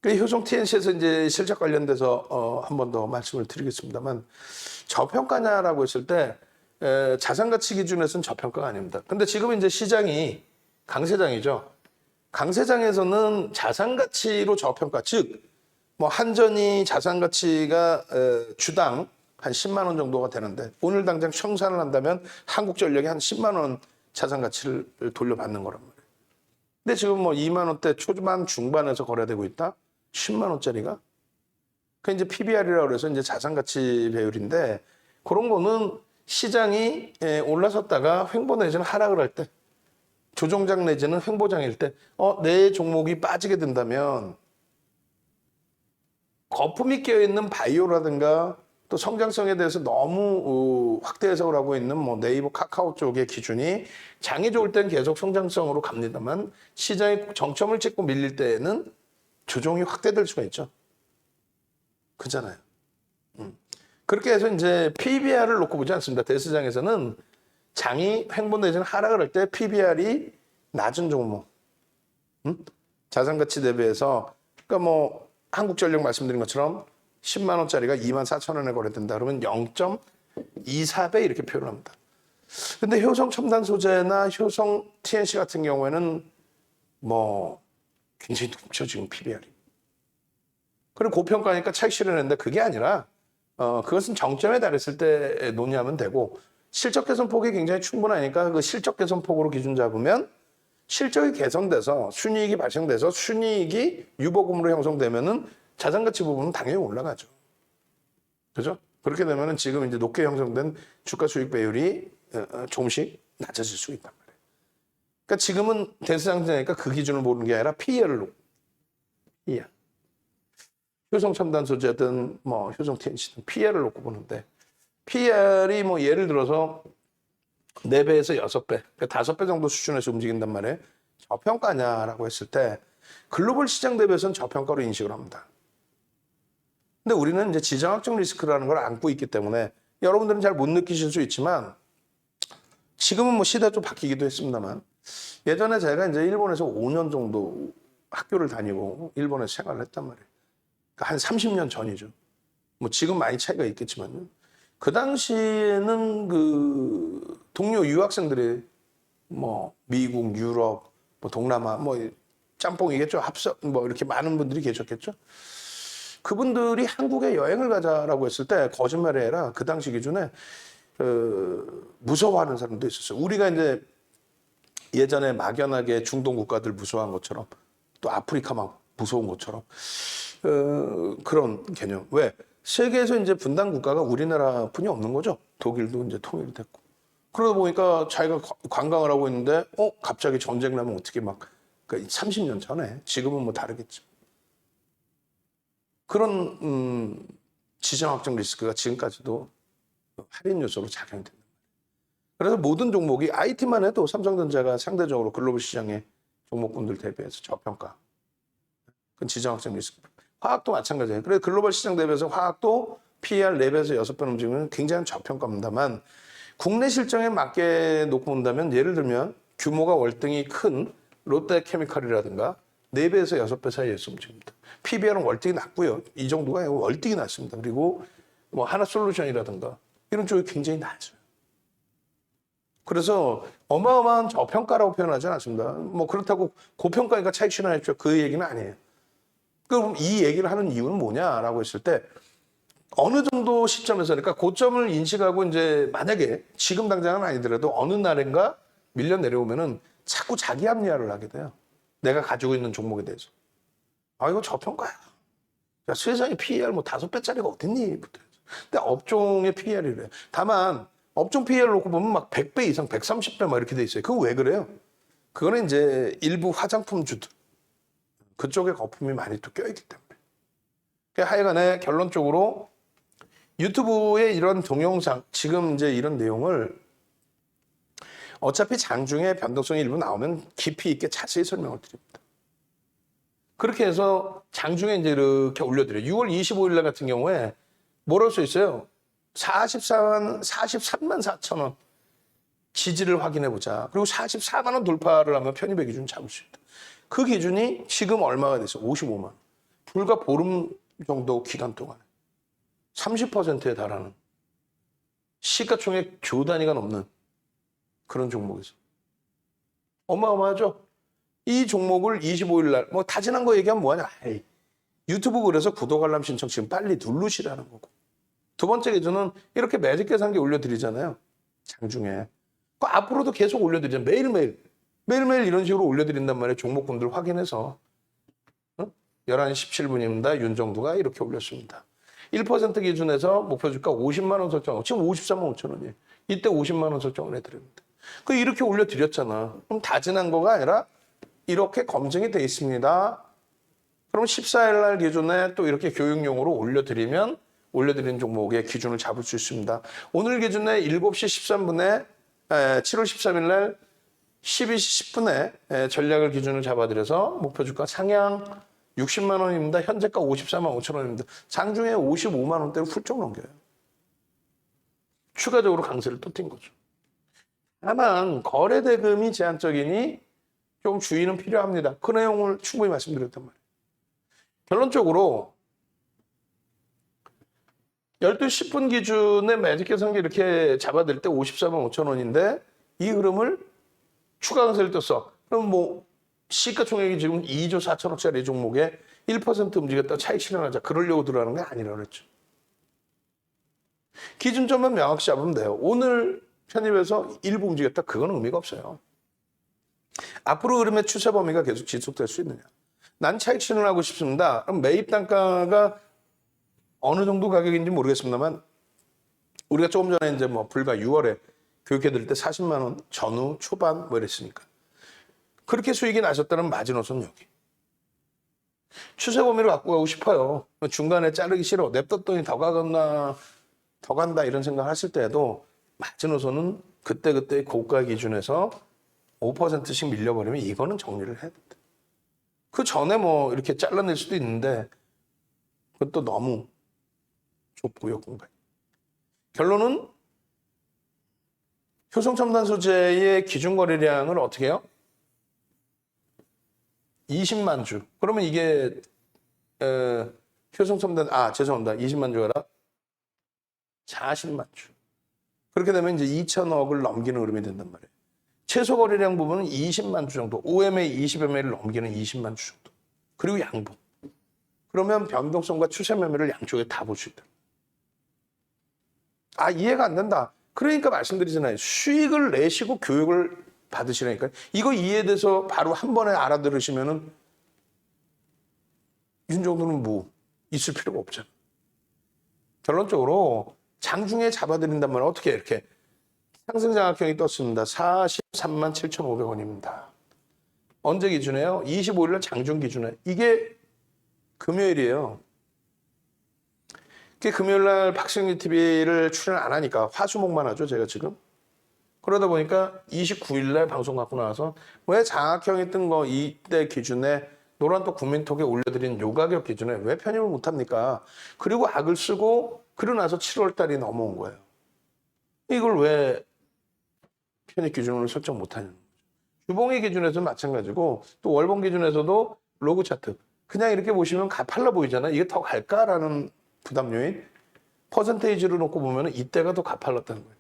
S1: 그 효성 TNC에서 이제 실적 관련돼서 한 번 더 말씀을 드리겠습니다만 저평가냐라고 했을 때 자산 가치 기준에서는 저평가가 아닙니다. 근데 지금 이제 시장이 강세장이죠. 강세장에서는 자산 가치로 저평가, 즉 뭐 한전이 자산 가치가 주당 한 10만 원 정도가 되는데 오늘 당장 청산을 한다면 한국전력이 한 10만 원 자산 가치를 돌려받는 거란 말이에요. 근데 지금 뭐 2만 원대 초반 중반에서 거래되고 있다. 10만 원짜리가. 그 이제 PBR이라고 해서 이제 자산 가치 배율인데 그런 거는 시장이 올라섰다가 횡보 내지는 하락을 할 때 조정장 내지는 횡보장일 때 내 종목이 빠지게 된다면 거품이 껴있는 바이오라든가 또 성장성에 대해서 너무 확대 해석을 하고 있는 뭐 네이버 카카오 쪽의 기준이 장이 좋을 땐 계속 성장성으로 갑니다만 시장이 정점을 찍고 밀릴 때에는 조정이 확대될 수가 있죠. 그잖아요. 그렇게 해서 이제 PBR을 놓고 보지 않습니다. 대시장에서는 장이 횡보 내지는 하락을 할 때 PBR이 낮은 종목, 자산 가치 대비해서 그러니까 뭐 한국전력 말씀드린 것처럼 10만 원짜리가 2만 4천 원에 거래된다 그러면 0.24배 이렇게 표현을 합니다. 근데 효성 첨단 소재나 효성 TNC 같은 경우에는 뭐 굉장히 높죠, 지금 PBR이. 그리고 고평가니까 차익 실현했는데 그게 아니라 그것은 정점에 달했을 때 논의하면 되고 실적 개선 폭이 굉장히 충분하니까 그 실적 개선 폭으로 기준 잡으면 실적이 개선돼서 순이익이 발생돼서 순이익이 유보금으로 형성되면은 자산 가치 부분은 당연히 올라가죠. 그죠? 그렇게 되면은 지금 이제 높게 형성된 주가 수익 배율이 조금씩 낮아질 수 있단 말이에요. 그러니까 지금은 대수장제니까 그 기준을 모르는 게 아니라 PER로. PER. 효성 첨단 소재든 뭐 효성 TNC든 PER을 놓고 보는데 PER이 뭐 예를 들어서 4배에서 6배, 그러니까 5배 정도 수준에서 움직인단 말이에요. 저평가냐라고 했을 때 글로벌 시장 대비해서는 저평가로 인식을 합니다. 근데 우리는 이제 지정학적 리스크라는 걸 안고 있기 때문에 여러분들은 잘 못 느끼실 수 있지만 지금은 뭐 시대가 좀 바뀌기도 했습니다만 예전에 제가 이제 일본에서 5년 정도 학교를 다니고 일본에서 생활을 했단 말이에요. 그러니까 한 30년 전이죠. 뭐 지금 많이 차이가 있겠지만요. 그 당시에는 그 동료 유학생들이 뭐 미국, 유럽, 뭐 동남아, 뭐 짬뽕이겠죠. 합석 뭐 이렇게 많은 분들이 계셨겠죠. 그분들이 한국에 여행을 가자라고 했을 때 거짓말이 아니라 그 당시 기준에 무서워하는 사람도 있었어요. 우리가 이제 예전에 막연하게 중동 국가들 무서워한 것처럼 또 아프리카 막 무서운 것처럼 그런 개념. 왜? 세계에서 이제 분단 국가가 우리나라뿐이 없는 거죠. 독일도 이제 통일이 됐고. 그러다 보니까 자기가 관광을 하고 있는데 갑자기 전쟁 나면 어떻게 막 그러니까 30년 전에 지금은 뭐 다르겠죠. 그런 지정학적 리스크가 지금까지도 할인 요소로 작용이 된다. 그래서 모든 종목이 IT만 해도 삼성전자가 상대적으로 글로벌 시장의 종목군들 대비해서 저평가. 그건 지정학적 리스크. 화학도 마찬가지예요. 그래서 글로벌 시장 대비해서 화학도 PER 4배에서 6배 움직이면 굉장히 저평가입니다만 국내 실정에 맞게 놓고 본다면 예를 들면 규모가 월등히 큰 롯데케미칼이라든가 4배에서 6배 사이에서 움직입니다. PBR은 월등히 낮고요. 이 정도가 월등히 낮습니다. 그리고 뭐 하나솔루션이라든가 이런 쪽이 굉장히 낮아요. 그래서 어마어마한 저평가라고 표현하지는 않습니다. 뭐 그렇다고 고평가니까 차익 실현했죠. 그 얘기는 아니에요. 그럼 이 얘기를 하는 이유는 뭐냐라고 했을 때 어느 정도 시점에서 그러니까 고점을 인식하고 이제 만약에 지금 당장은 아니더라도 어느 날인가 밀려 내려오면은 자꾸 자기 합리화를 하게 돼요. 내가 가지고 있는 종목에 대해서. 아, 이거 저평가야. 야, 세상에 PER 뭐 5배짜리가 어딨니? 근데 업종의 PER이래요. 다만 업종 PER 놓고 보면 막 100배 이상, 130배 막 이렇게 돼 있어요. 그거 왜 그래요? 그거는 이제 일부 화장품주들 그쪽에 거품이 많이 또 껴있기 때문에. 그러니까 하여간에 결론적으로 유튜브에 이런 동영상, 지금 이제 이런 내용을 어차피 장중에 변동성이 일부 나오면 깊이 있게 자세히 설명을 드립니다. 그렇게 해서 장중에 이제 이렇게 올려드려요. 6월 25일 날 같은 경우에 뭐랄 수 있어요? 43만 4천 원 지지를 확인해 보자. 그리고 44만 원 돌파를 하면 편입의 기준 잡을 수 있다. 그 기준이 지금 얼마가 됐어요? 55만 원. 불과 보름 정도 기간 동안 30%에 달하는 시가총액 조 단위가 넘는 그런 종목에서 어마어마하죠? 이 종목을 25일 날 뭐 다지난 거 얘기하면 뭐하냐? 에이, 유튜브 그래서 구독 알람 신청 지금 빨리 누르시라는 거고. 두 번째 기준은 이렇게 매직 계산기 올려드리잖아요. 장중에. 그 앞으로도 계속 올려드리잖아요. 매일매일 이런 식으로 올려드린단 말이에요. 종목군들 확인해서. 11시 17분입니다. 윤정두가 이렇게 올렸습니다. 1% 기준에서 목표주가 50만 원 설정. 지금 53만 5천 원이에요. 이때 50만 원 설정을 해드립니다. 그 이렇게 올려드렸잖아. 그럼 다지난 거가 아니라 이렇게 검증이 돼 있습니다. 그럼 14일 날 기준에 또 이렇게 교육용으로 올려드리면 올려드린 종목의 기준을 잡을 수 있습니다. 오늘 기준에 7시 13분에 7월 13일 날 12시 10분에 전략을 기준을 잡아드려서 목표주가 상향 60만 원입니다. 현재가 54만 5천 원입니다. 장중에 55만 원대로 훌쩍 넘겨요. 추가적으로 강세를 또 띈 거죠. 다만 거래 대금이 제한적이니 좀 주의는 필요합니다. 그 내용을 충분히 말씀드렸단 말이에요. 결론적으로 12시 10분 기준에 매직 계산기 이렇게 잡아들 때 54만 5천 원인데 이 흐름을 추가 강세를 떴어. 그럼 뭐 시가총액이 지금 2조 4천억짜리 종목에 1% 움직였다 차익 실현하자. 그러려고 들어가는 게 아니라 그랬죠. 기준점만 명확히 잡으면 돼요. 오늘 편입해서 일부 움직였다. 그건 의미가 없어요. 앞으로 흐름의 추세 범위가 계속 지속될 수 있느냐. 난 차익 실현하고 싶습니다. 그럼 매입 단가가 어느 정도 가격인지 모르겠습니다만 우리가 조금 전에 이제 뭐 불과 6월에 교육해 드릴 때 40만 원 전후 초반 뭐 이랬으니까. 그렇게 수익이 나셨다는 마지노선 여기. 추세 범위를 갖고 가고 싶어요. 중간에 자르기 싫어. 냅뒀더니 더 가겠나, 더 간다 이런 생각 하실 때에도 마지노선은 그때그때 고가 기준에서 5%씩 밀려버리면 이거는 정리를 해야 된다. 그 전에 뭐 이렇게 잘라낼 수도 있는데 그것도 너무 좁고요, 공간이. 결론은 효성첨단 소재의 기준 거래량을 어떻게 해요? 20만 주. 그러면 이게 효성첨단 죄송합니다. 20만 주가 아니라 40만 주. 그렇게 되면 이제 2천억을 넘기는 흐름이 된단 말이에요. 최소 거래량 부분은 20만 주 정도. OMA 20MA를 넘기는 20만 주 정도. 그리고 양분. 그러면 변동성과 추세 매매를 양쪽에 다 볼 수 있다. 이해가 안 된다. 그러니까 말씀드리잖아요. 수익을 내시고 교육을 받으시라니까요. 이거 이해돼서 바로 한 번에 알아들으시면은 정도는 뭐 있을 필요가 없잖아. 결론적으로 장중에 잡아드린다면 어떻게 이렇게 상승장악형이 떴습니다. 43만 7,500원입니다. 언제 기준에요? 25일 날 장중 기준에. 이게 금요일이에요. 금요일 날 박승규 TV를 출연 안 하니까 화수목만 하죠, 제가 지금. 그러다 보니까 29일 날 방송 갖고 나와서 왜 장악형이 뜬 거 이때 기준에 노란톡 국민톡에 올려드린 요 가격 기준에 왜 편입을 못합니까? 그리고 악을 쓰고 그러고 나서 7월 달이 넘어온 거예요. 이걸 왜 편입 기준으로 설정 못하냐는 거죠. 주봉의 기준에서는 마찬가지고 또 월봉 기준에서도 로그 차트. 그냥 이렇게 보시면 가팔라 보이잖아. 이게 더 갈까라는 부담 요인. 퍼센테이지로 놓고 보면 이때가 더 가팔랐다는 거예요.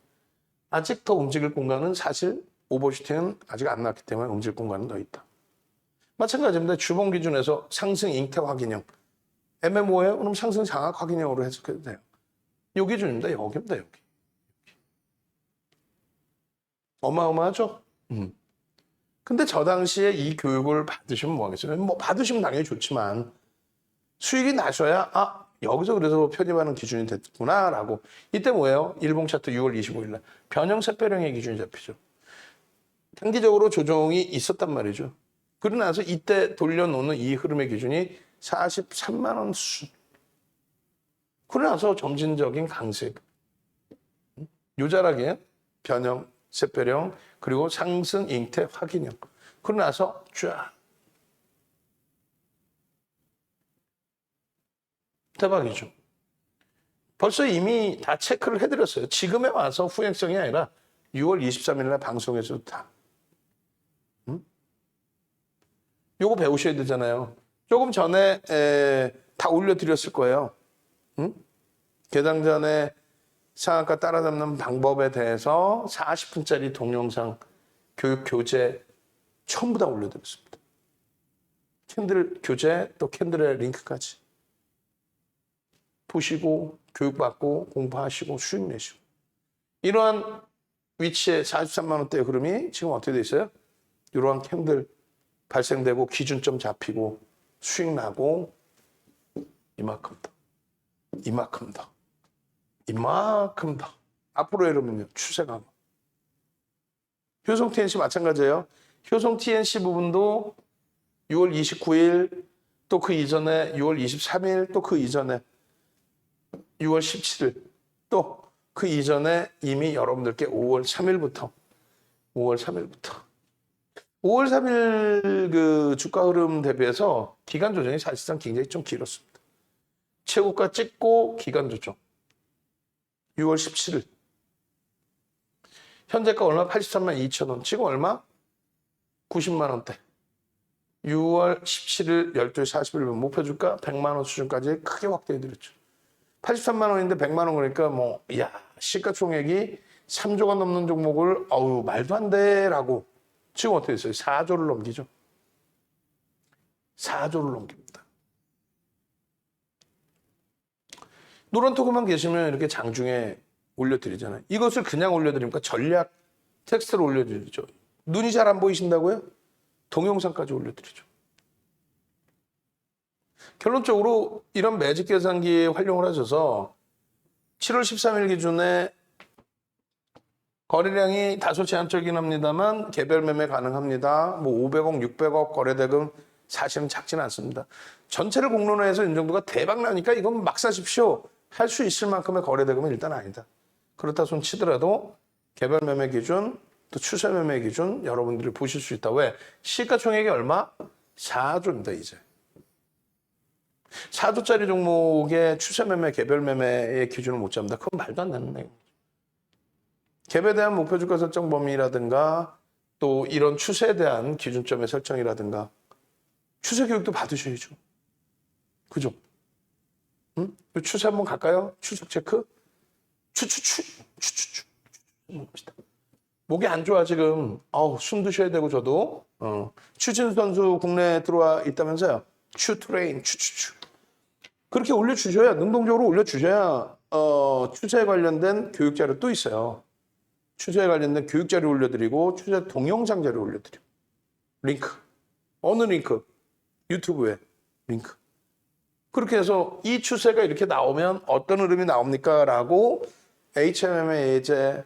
S1: 아직 더 움직일 공간은 사실 오버슈팅은 아직 안 나왔기 때문에 움직일 공간은 더 있다. 마찬가지입니다. 주봉 기준에서 상승 잉태 확인형. MMO예요? 그럼 상승 장악 확인형으로 해석해도 돼요. 요 기준입니다. 여기입니다. 여기. 어마어마하죠? 근데 저 당시에 이 교육을 받으시면 뭐 하겠어요? 뭐 받으시면 당연히 좋지만 수익이 나셔야 여기서 그래서 편입하는 기준이 됐구나라고. 이때 뭐예요? 일봉 차트 6월 25일 날 변형 샛별형의 기준이 잡히죠. 단기적으로 조정이 있었단 말이죠. 그러고 나서 이때 돌려놓는 이 흐름의 기준이 43만 원 수준. 그러고 나서 점진적인 강세. 요자락에 변형, 샛별형, 그리고 상승 잉태 확인형. 그러고 나서 쫙. 대박이죠. 벌써 이미 다 체크를 해드렸어요. 지금에 와서 후행성이 아니라 6월 23일 날 방송에서도 다. 요거 배우셔야 되잖아요. 조금 전에 다 올려드렸을 거예요. 개장 전에 상한가 따라잡는 방법에 대해서 40분짜리 동영상 교육 교재 전부 다 올려드렸습니다. 캔들 교재 또 캔들의 링크까지. 보시고 교육받고 공부하시고 수익 내시고. 이러한 위치에 43만 원대의 흐름이 지금 어떻게 돼 있어요? 이러한 캔들 발생되고 기준점 잡히고 수익 나고 이만큼 더. 이만큼 더. 이만큼 더. 앞으로 여러분요. 추세가. 효성 TNC 마찬가지예요. 효성 TNC 부분도 6월 29일 또 그 이전에 6월 23일 또 그 이전에 6월 17일 또 그 이전에 이미 여러분들께 5월 3일부터 5월 3일 그 주가 흐름 대비해서 기간 조정이 사실상 굉장히 좀 길었습니다. 최고가 찍고 기간 조정 6월 17일 현재가 얼마? 83만 2천 원. 지금 얼마? 90만 원대. 6월 17일 12시 41분 목표 주가 100만 원 수준까지 크게 확대해드렸죠. 83만 원인데 100만 원 그러니까 뭐 시가총액이 3조가 넘는 종목을 말도 안 돼라고 지금 어떻게 됐어요? 4조를 넘기죠. 4조를 넘깁니다. 노란톡에만 계시면 이렇게 장중에 올려드리잖아요. 이것을 그냥 올려드립니까? 전략 텍스트로 올려드리죠. 눈이 잘 안 보이신다고요? 동영상까지 올려드리죠. 결론적으로 이런 매직 계산기에 활용을 하셔서 7월 13일 기준에 거래량이 다소 제한적이긴 합니다만 개별 매매 가능합니다. 뭐 500억, 600억 거래대금 사실은 작지는 않습니다. 전체를 공론화해서 이 정도가 대박 나니까 이건 막 사십시오. 할 수 있을 만큼의 거래대금은 일단 아니다. 그렇다 손 치더라도 개별 매매 기준, 또 추세 매매 기준 여러분들이 보실 수 있다. 왜? 시가총액이 얼마? 4조입니다, 이제. 4조짜리 종목의 추세 매매, 개별 매매의 기준을 못 잡는다. 그건 말도 안 되는 내용. 갭에 대한 목표 주가 설정 범위라든가 또 이런 추세에 대한 기준점의 설정이라든가 추세 교육도 받으셔야죠. 그죠? 응? 추세 한번 갈까요? 추석 체크? 추추추. 봅시다. 목이 안 좋아 지금. 숨 드셔야 되고 저도. 추진 선수 국내에 들어와 있다면서요. 추트레인 추추추. 그렇게 올려주셔야 능동적으로 올려주셔야 추세에 관련된 교육 자료 또 있어요. 추세에 관련된 교육 자료 올려드리고 추세 동영상 자료 올려드리고 링크. 어느 링크? 유튜브에 링크. 그렇게 해서 이 추세가 이렇게 나오면 어떤 흐름이 나옵니까? 라고 HMM의 예제,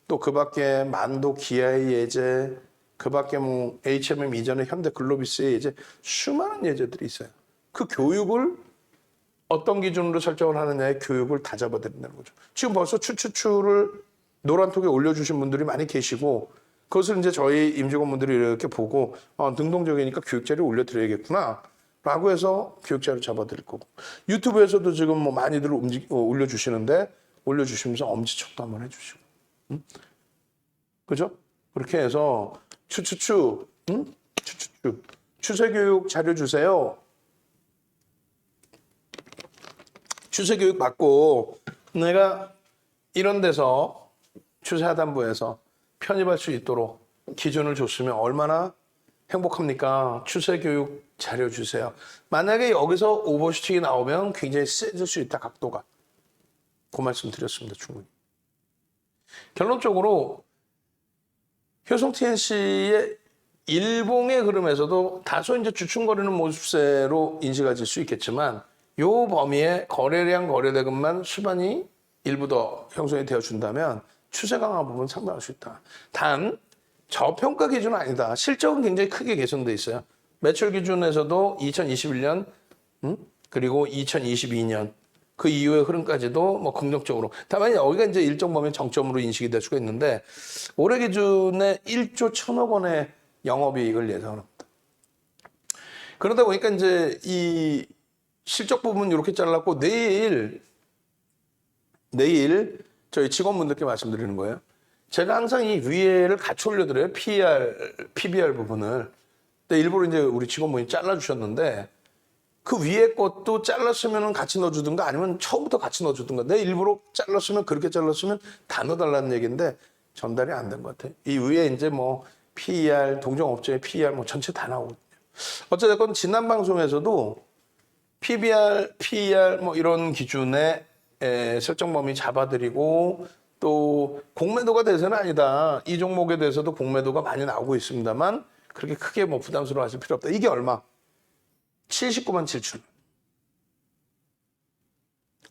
S1: 또 그 밖에 만도 기아의 예제, 그 밖에 뭐 HMM 이전에 현대 글로비스의 예제, 수많은 예제들이 있어요. 그 교육을 어떤 기준으로 설정을 하느냐의 교육을 다 잡아드린다는 거죠. 지금 벌써 추추추를 노란톡에 올려주신 분들이 많이 계시고, 그것을 이제 저희 임직원분들이 이렇게 보고, 능동적이니까 교육 자료 올려드려야겠구나. 라고 해서 교육 자료 잡아드릴 거고. 유튜브에서도 지금 뭐 많이들 올려주시는데, 올려주시면서 엄지척도 한번 해주시고. 응? 그죠? 그렇게 해서 추추추, 응? 추추추. 추세교육 자료 주세요. 추세교육 받고 내가 이런 데서 추세하단부에서 편입할 수 있도록 기준을 줬으면 얼마나 행복합니까? 추세교육 자료 주세요. 만약에 여기서 오버슈팅이 나오면 굉장히 세질 수 있다, 각도가. 그 말씀 드렸습니다, 충분히. 결론적으로 효성 TNC의 일봉의 흐름에서도 다소 이제 주춤거리는 모습세로 인식할 수 있겠지만, 요 범위의 거래량 거래대금만 수반이 일부 더 형성이 되어준다면 추세 강화 부분 상당할 수 있다. 단 저평가 기준은 아니다. 실적은 굉장히 크게 개선돼 있어요. 매출 기준에서도 2021년 그리고 2022년 그 이후의 흐름까지도 뭐 긍정적으로. 다만 여기가 이제 일정 범위 정점으로 인식이 될 수가 있는데, 올해 기준에 1조 1천억 원의 영업이익을 예상합니다. 그러다 보니까 이제 이 실적 부분 이렇게 잘랐고, 내일 저희 직원분들께 말씀드리는 거예요. 제가 항상 이 위에를 같이 올려드려요. PBR 부분을. 근데 일부러 이제 우리 직원분이 잘라주셨는데, 그 위에 것도 잘랐으면 같이 넣어주든가 아니면 처음부터 같이 넣어주든가. 내 일부러 잘랐으면, 그렇게 잘랐으면 다 넣어달라는 얘기인데 전달이 안 된 것 같아요. 이 위에 이제 뭐 PER, 동종업체의 PER 뭐 전체 다 나오거든요. 어쨌든 지난 방송에서도 PBR, PER 뭐 이런 기준의 설정 범위 잡아드리고, 또 공매도가 대세는 아니다. 이 종목에 대해서도 공매도가 많이 나오고 있습니다만 그렇게 크게 뭐 부담스러워 하실 필요 없다. 이게 얼마? 79만 7천.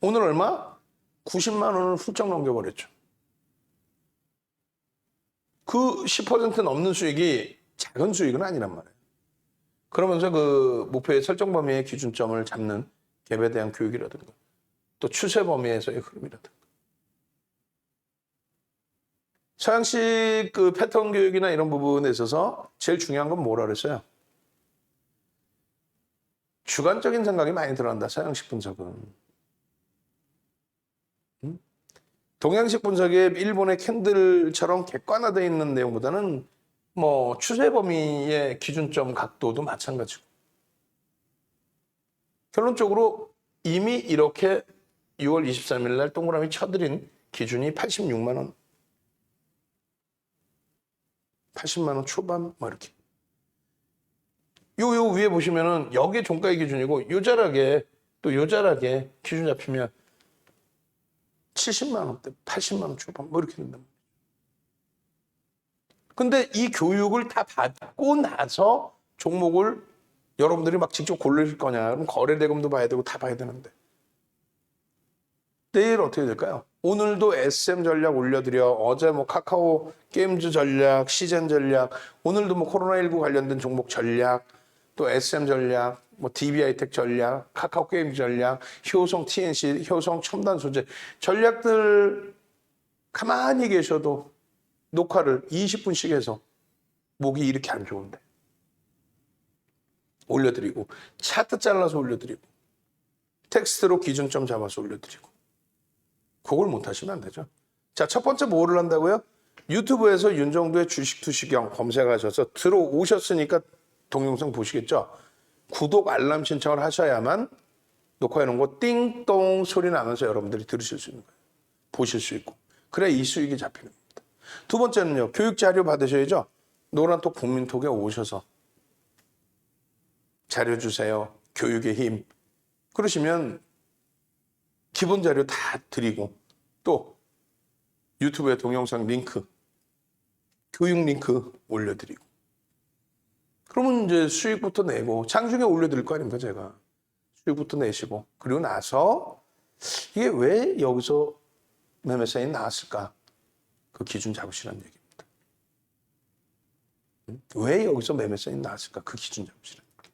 S1: 오늘 얼마? 90만 원을 훌쩍 넘겨버렸죠. 그 10% 넘는 수익이 작은 수익은 아니란 말이에요. 그러면서 그 목표의 설정 범위의 기준점을 잡는 갭에 대한 교육이라든가, 또 추세 범위에서의 흐름이라든가. 서양식 그 패턴 교육이나 이런 부분에 있어서 제일 중요한 건 뭐라 그랬어요? 주관적인 생각이 많이 들어간다, 서양식 분석은. 동양식 분석의 일본의 캔들처럼 객관화되어 있는 내용보다는 뭐 추세 범위의 기준점 각도도 마찬가지고. 결론적으로 이미 이렇게 6월 23일 날 동그라미 쳐드린 기준이 86만 원. 80만 원 초반 뭐 이렇게. 요 위에 보시면은 여기 종가의 기준이고, 요자락에 기준 잡히면 70만 원대, 80만 원 초반 뭐 이렇게 된다. 근데 이 교육을 다 받고 나서 종목을 여러분들이 막 직접 고르실 거냐? 그럼 거래대금도 봐야 되고 다 봐야 되는데. 내일 어떻게 될까요? 오늘도 SM 전략 올려드려. 어제 뭐 카카오 게임즈 전략, 시젠 전략, 오늘도 뭐 코로나19 관련된 종목 전략, 또 SM 전략, 뭐 DB하이텍 전략, 카카오 게임즈 전략, 효성 TNC, 효성 첨단 소재 전략들 가만히 계셔도 녹화를 20분씩 해서 목이 이렇게 안 좋은데 올려드리고, 차트 잘라서 올려드리고, 텍스트로 기준점 잡아서 올려드리고, 그걸 못하시면 안 되죠. 자, 첫 번째 뭐를 한다고요? 유튜브에서 윤정도의 주식 투시경 검색하셔서 들어오셨으니까 동영상 보시겠죠? 구독 알람 신청을 하셔야만 녹화해놓은 거 띵동 소리 나면서 여러분들이 들으실 수 있는 거예요. 보실 수 있고. 그래야 이 수익이 잡히는 겁니다. 두 번째는요. 교육 자료 받으셔야죠. 노란톡 국민톡에 오셔서 자료 주세요. 교육의 힘. 그러시면 기본 자료 다 드리고, 또 유튜브에 동영상 링크, 교육 링크 올려드리고, 그러면 이제 수익부터 내고 장중에 올려드릴 거 아닙니까, 제가. 수익부터 내시고 그리고 나서 이게 왜 여기서 매매 사인이 나왔을까? 그 기준 잡으시라는 얘기입니다. 왜 여기서 매매 사인이 나왔을까? 그 기준 잡으시라는 얘기.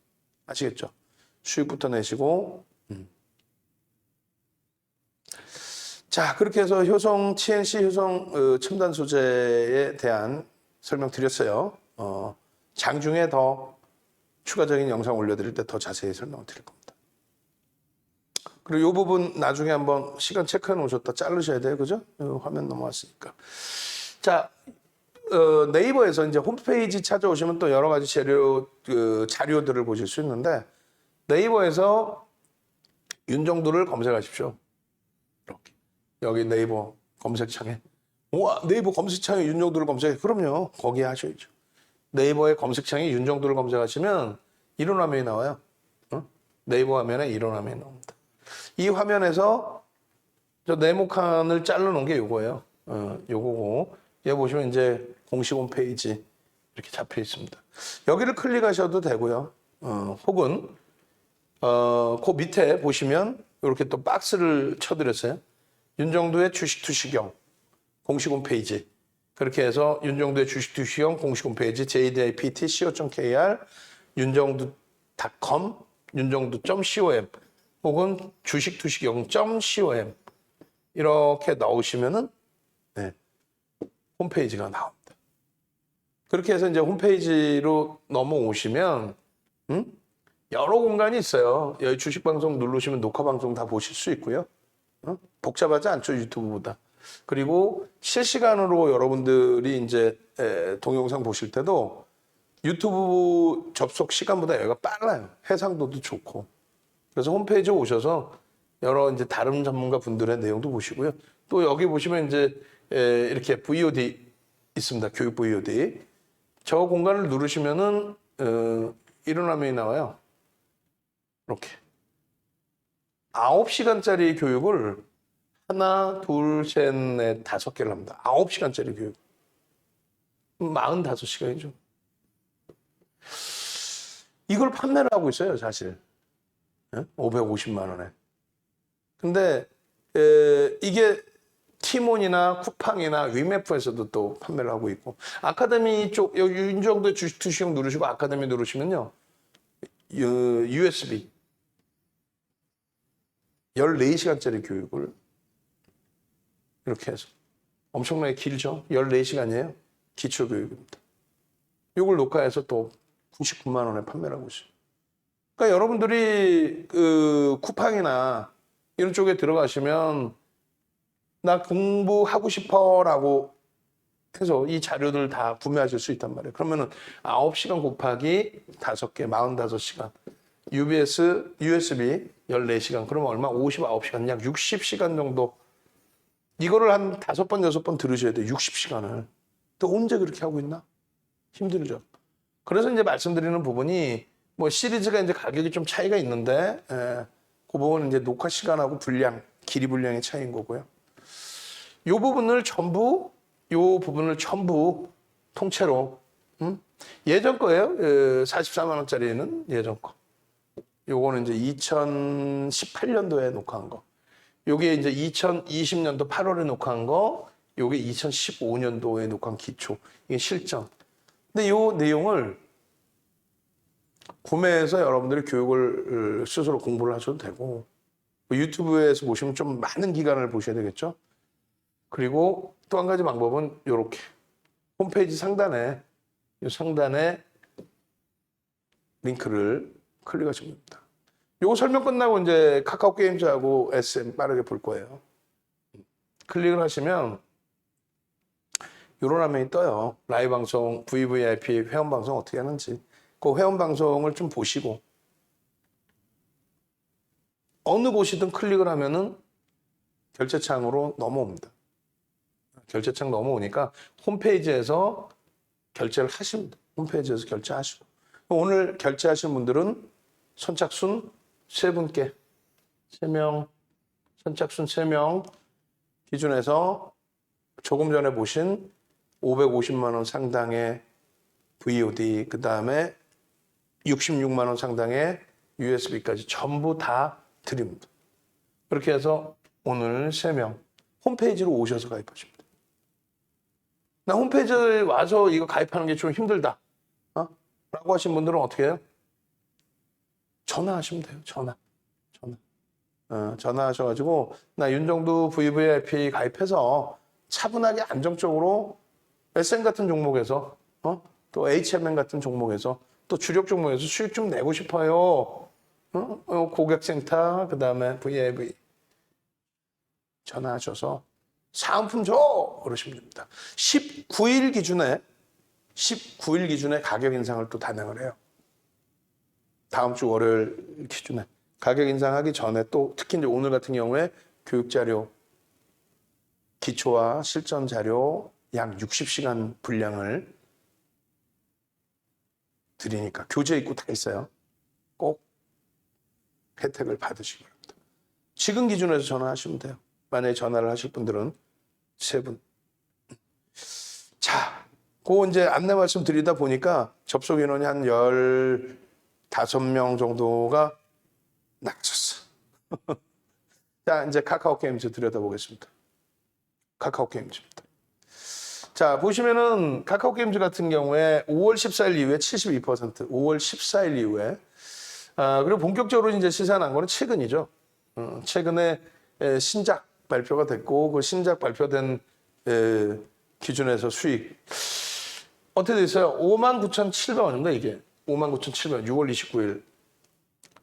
S1: 아시겠죠? 수익부터 내시고 자, 그렇게 해서 효성, TNC 효성 첨단 소재에 대한 설명 드렸어요. 장중에 더 추가적인 영상 올려드릴 때 더 자세히 설명을 드릴 겁니다. 그리고 이 부분 나중에 한번 시간 체크해 놓으셨다 자르셔야 돼요. 그죠? 화면 넘어왔으니까. 자, 네이버에서 이제 홈페이지 찾아오시면 또 여러 가지 자료들을 보실 수 있는데 네이버에서 윤정두를 검색하십시오. 이렇게. 여기 네이버 검색창에. 우와, 네이버 검색창에 윤정두를 검색해. 그럼요. 거기에 하셔야죠. 네이버의 검색창에 윤정두를 검색하시면 이런 화면이 나와요. 네이버 화면에 이런 화면이 나옵니다. 이 화면에서 저 네모칸을 자르는 게 요거예요. 요거고. 여기 보시면 이제 공식 홈페이지 이렇게 잡혀 있습니다. 여기를 클릭하셔도 되고요. 혹은 그 밑에 보시면 이렇게 또 박스를 쳐드렸어요. 윤정두의 주식 투시경 공식 홈페이지. 그렇게 해서 윤정두의 주식 투시경 공식 홈페이지 jdIPT.co.kr 윤정두.com 윤정두.com 혹은 주식투시경.com 이렇게 넣으시면은 네, 홈페이지가 나옵니다. 그렇게 해서 이제 홈페이지로 넘어오시면 여러 공간이 있어요. 여기 주식방송 누르시면 녹화방송 다 보실 수 있고요. 복잡하지 않죠, 유튜브보다. 그리고 실시간으로 여러분들이 이제 동영상 보실 때도 유튜브 접속 시간보다 여기가 빨라요. 해상도도 좋고. 그래서 홈페이지에 오셔서 여러 이제 다른 전문가 분들의 내용도 보시고요. 또 여기 보시면 이제 이렇게 VOD 있습니다. 교육 VOD. 저 공간을 누르시면은 이런 화면이 나와요. 이렇게 9시간짜리 교육을 하나, 둘, 셋, 넷, 5개를 합니다. 9시간짜리 교육. 45시간이죠. 이걸 판매를 하고 있어요, 사실. 550만 원에. 근데 이게 티몬이나 쿠팡이나 위메프에서도 또 판매를 하고 있고 아카데미 쪽 여기 윤정도 주식 누르시고 아카데미 누르시면요. USB 14시간짜리 교육을 이렇게 해서 엄청나게 길죠. 14시간이에요. 기초교육입니다. 이걸 녹화해서 또 99만 원에 판매를 하고 있어요. 그러니까 여러분들이 그 쿠팡이나 이런 쪽에 들어가시면 나 공부하고 싶어라고 해서 이 자료들 다 구매하실 수 있단 말이에요. 그러면은 9시간 곱하기 5개, 45시간. USB 14시간. 그러면 얼마? 59시간. 약 60시간 정도. 이거를 한 5번, 6번 들으셔야 돼요. 60시간을. 또 언제 그렇게 하고 있나? 힘들죠. 그래서 이제 말씀드리는 부분이 뭐 시리즈가 이제 가격이 좀 차이가 있는데, 그 부분은 이제 녹화 시간하고 분량, 길이 분량의 차이인 거고요. 요 부분을 전부 통째로, 예전 거예요. 44만 원짜리는 예전 거. 요거는 이제 2018년도에 녹화한 거. 요게 이제 2020년도 8월에 녹화한 거. 요게 2015년도에 녹화한 기초. 이게 실전. 근데 요 내용을 구매해서 여러분들이 교육을 스스로 공부를 하셔도 되고 유튜브에서 보시면 좀 많은 기간을 보셔야 되겠죠. 그리고 또 한 가지 방법은 이렇게 홈페이지 상단에 링크를 클릭하시면 됩니다. 요거 설명 끝나고 이제 카카오 게임즈하고 SM 빠르게 볼 거예요. 클릭을 하시면 이런 화면이 떠요. 라이브 방송, VVIP 회원 방송 어떻게 하는지. 그 회원 방송을 좀 보시고 어느 곳이든 클릭을 하면은 결제창으로 넘어옵니다. 결제창 넘어오니까 홈페이지에서 결제를 하십니다. 홈페이지에서 결제하시고 오늘 결제하신 분들은 선착순 3분께 3명 선착순 3명 기준에서 조금 전에 보신 550만 원 상당의 VOD 그 다음에 66만 원 상당의 USB까지 전부 다 드립니다. 그렇게 해서 오늘 3명 홈페이지로 오셔서 가입하십니다. 나 홈페이지에 와서 이거 가입하는 게 좀 힘들다. 라고 하신 분들은 어떻게 해요? 전화하시면 돼요. 전화하셔가지고 나 윤정두 VVIP 가입해서 차분하게 안정적으로 SM 같은 종목에서 또 HMN 같은 종목에서 또 주력 종목에서 수익 좀 내고 싶어요. 고객센터 그다음에 VIV 전화하셔서 사은품 줘! 그러시면 됩니다. 19일 기준에 가격 인상을 또 단행을 해요. 다음 주 월요일 기준에. 가격 인상하기 전에 또 특히 이제 오늘 같은 경우에 교육자료, 기초와 실전 자료 약 60시간 분량을 드리니까 교재 있고 다 있어요. 꼭 혜택을 받으시기 바랍니다. 지금 기준에서 전화하시면 돼요. 만약에 전화를 하실 분들은 3분. 자, 그 이제 안내 말씀 드리다 보니까 접속 인원이 한 15명 정도가 낮췄어. 자, 이제 카카오 게임즈 들여다보겠습니다. 카카오 게임즈입니다. 자, 보시면은 카카오 게임즈 같은 경우에 5월 14일 이후에 72%, 5월 14일 이후에 그리고 본격적으로 이제 시사한 거는 최근이죠. 최근에 신작 발표가 됐고 그 신작 발표된 기준에서 수익 어떻게 됐어요? 59,700원입니다. 이게 59,700원 6월 29일.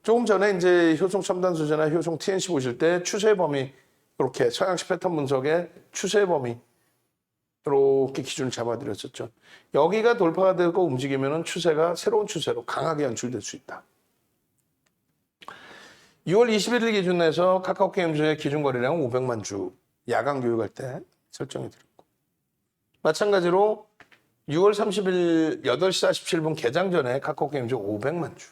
S1: 조금 전에 이제 효송 첨단 수제나 효송 TNC 보실 때 추세 범위 이렇게 서양식 패턴 분석의 추세 범위 이렇게 기준을 잡아드렸었죠. 여기가 돌파가 되고 움직이면은 추세가 새로운 추세로 강하게 연출될 수 있다. 6월 21일 기준에서 카카오 게임즈의 기준 거래량은 500만 주 야간 교육할 때 설정해 드렸고 마찬가지로 6월 30일 8시 47분 개장 전에 카카오 게임즈 500만 주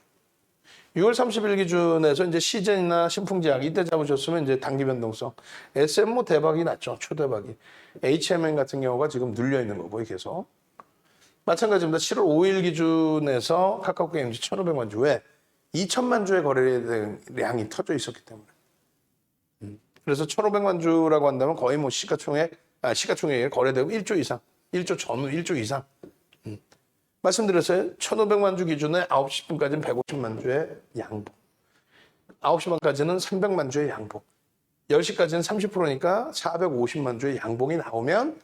S1: 6월 30일 기준에서 이제 시즌이나 신풍제약 이때 잡으셨으면 이제 단기 변동성 SM 뭐 대박이 났죠. 초대박이. HMN 같은 경우가 지금 눌려 있는 거고요. 계속. 마찬가지입니다. 7월 5일 기준에서 카카오 게임즈 1,500만 주에 2천만 주의 거래량이 터져 있었기 때문에. 그래서 1,500만 주라고 한다면 거의 뭐 시가총액이 거래되고 1조 이상, 1조 전후 1조 이상. 말씀드렸어요. 1,500만 주 기준에 9시 분까지는 150만 주의 양봉. 9시 반까지는 300만 주의 양봉. 10시까지는 30%니까 450만 주의 양봉이 나오면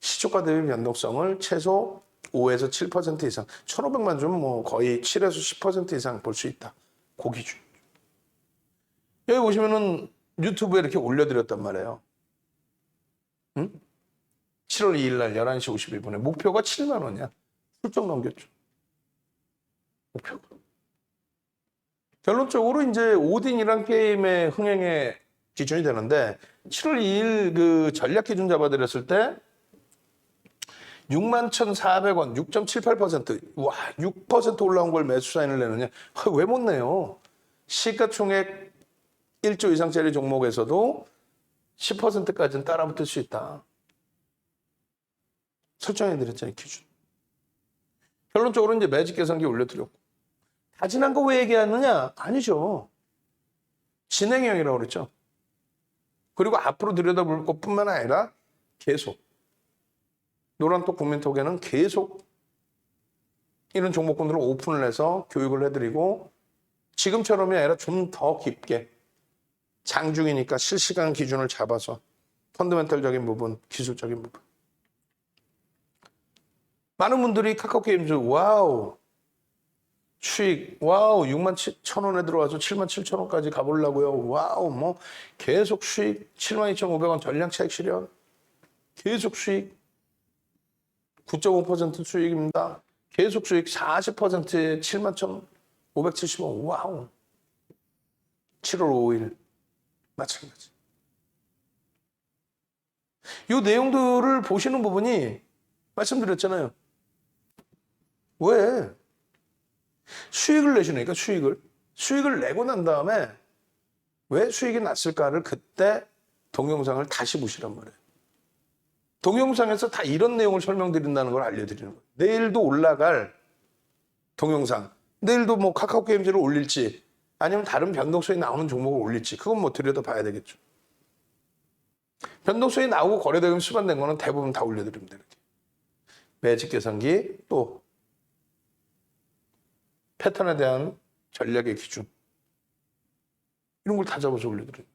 S1: 시초가 대비 변동성을 최소 5에서 7% 이상. 1,500만 주는 뭐 거의 7에서 10% 이상 볼 수 있다. 그 기준. 여기 보시면은 유튜브에 이렇게 올려드렸단 말이에요. 7월 2일 날 11시 51분에 목표가 7만 원이야. 훌쩍 넘겼죠. 목표가. 결론적으로 이제 오딘이란 게임의 흥행의 기준이 되는데 7월 2일 그 전략 기준 잡아드렸을 때 61,400원, 6.78%. 와, 6% 올라온 걸 매수 사인을 내느냐? 왜 못 내요? 시가총액 1조 이상짜리 종목에서도 10%까지는 따라붙을 수 있다. 설정해드렸잖아요, 기준. 결론적으로 이제 매직 계산기 올려드렸고. 다 지난 거 왜 얘기하느냐? 아니죠. 진행형이라고 그랬죠. 그리고 앞으로 들여다볼 것뿐만 아니라 계속. 노란톡 국민톡에는 계속 이런 종목군들을 오픈을 해서 교육을 해드리고 지금처럼이 아니라 좀 더 깊게 장중이니까 실시간 기준을 잡아서 펀더멘털적인 부분, 기술적인 부분. 많은 분들이 카카오 게임즈 와우 수익 와우 61,000원에 들어와서 77,000원까지 가보려고요. 와우 뭐 계속 수익 72,500원 전량 차익 실현 계속 수익 9.5% 수익입니다. 계속 수익 40%에 71,570원 와우 7월 5일 마찬가지. 이 내용들을 보시는 부분이 말씀드렸잖아요. 왜? 수익을 내시니까 수익을 내고 난 다음에 왜 수익이 났을까를 그때 동영상을 다시 보시란 말이에요. 동영상에서 다 이런 내용을 설명드린다는 걸 알려드리는 거예요. 내일도 올라갈 동영상, 내일도 뭐 카카오 게임즈를 올릴지 아니면 다른 변동성이 나오는 종목을 올릴지 그건 뭐 들여다봐야 되겠죠. 변동성이 나오고 거래대금이 수반된 거는 대부분 다 올려드립니다. 이렇게. 매직 계산기 또 패턴에 대한 전략의 기준 이런 걸 다 잡아서 올려드려요.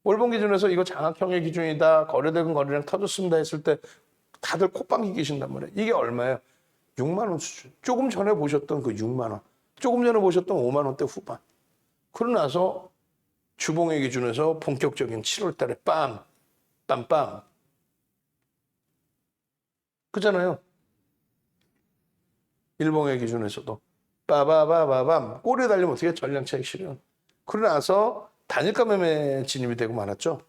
S1: 월봉 기준에서 이거 장악형의 기준이다. 거래대금 거래량 터졌습니다 했을 때 다들 콧방귀 끼신단 말이에요. 이게 얼마예요? 6만 원 수준. 조금 전에 보셨던 그 6만 원. 조금 전에 보셨던 5만 원대 후반. 그러고 나서 주봉의 기준에서 본격적인 7월 달에 빵, 빰빰. 그잖아요. 일봉의 기준에서도 빠바바바밤. 꼬리에 달리면 어떻게 전량 차익 실현. 그러고 나서 단일가 매매 진입이 되고 말았죠.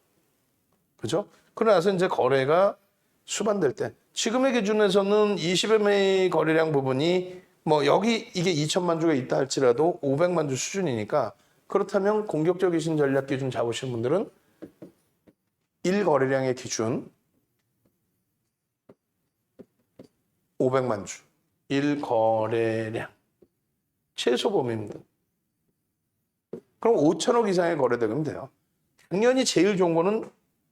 S1: 그죠? 그러고 나서 이제 거래가 수반될 때 지금의 기준에서는 20MA 거래량 부분이 뭐 여기 이게 2천만 주가 있다 할지라도 500만 주 수준이니까 그렇다면 공격적이신 전략 기준 잡으신 분들은 1거래량의 기준 500만 주 1거래량 최소 범위입니다. 그럼 5천억 이상의 거래대금이 돼요. 당연히 제일 좋은 거는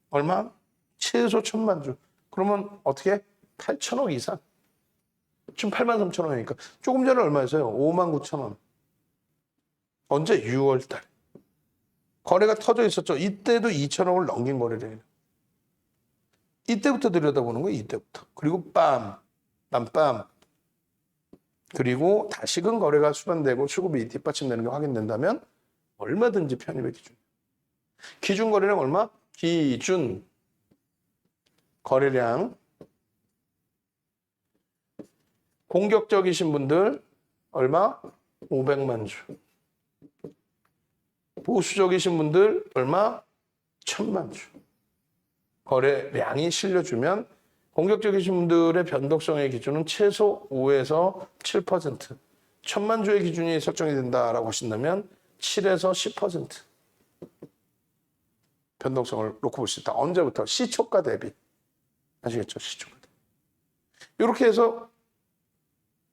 S1: 얼마? 최소 1,000만 주. 그러면 어떻게? 8천억 이상. 지금 8만 3천 원이니까. 조금 전에 얼마였어요? 5만 9천 원. 언제? 6월 달. 거래가 터져 있었죠. 이때도 2천억을 넘긴 거래량이에요. 이때부터 들여다보는 거예요. 이때부터. 그리고 빰, 빰빰. 그리고 다시금 거래가 수반되고 수급이 뒷받침되는 게 확인된다면 얼마든지 편입의 기준. 기준 거래량 얼마? 기준 거래량. 공격적이신 분들 얼마? 500만 주. 보수적이신 분들 얼마? 1,000만 주. 거래량이 실려주면 공격적이신 분들의 변동성의 기준은 최소 5에서 7%. 1,000만 주의 기준이 설정이 된다라고 하신다면 7에서 10% 변동성을 놓고 볼 수 있다. 언제부터? 시초가 대비. 아시겠죠? 시초가 대비. 이렇게 해서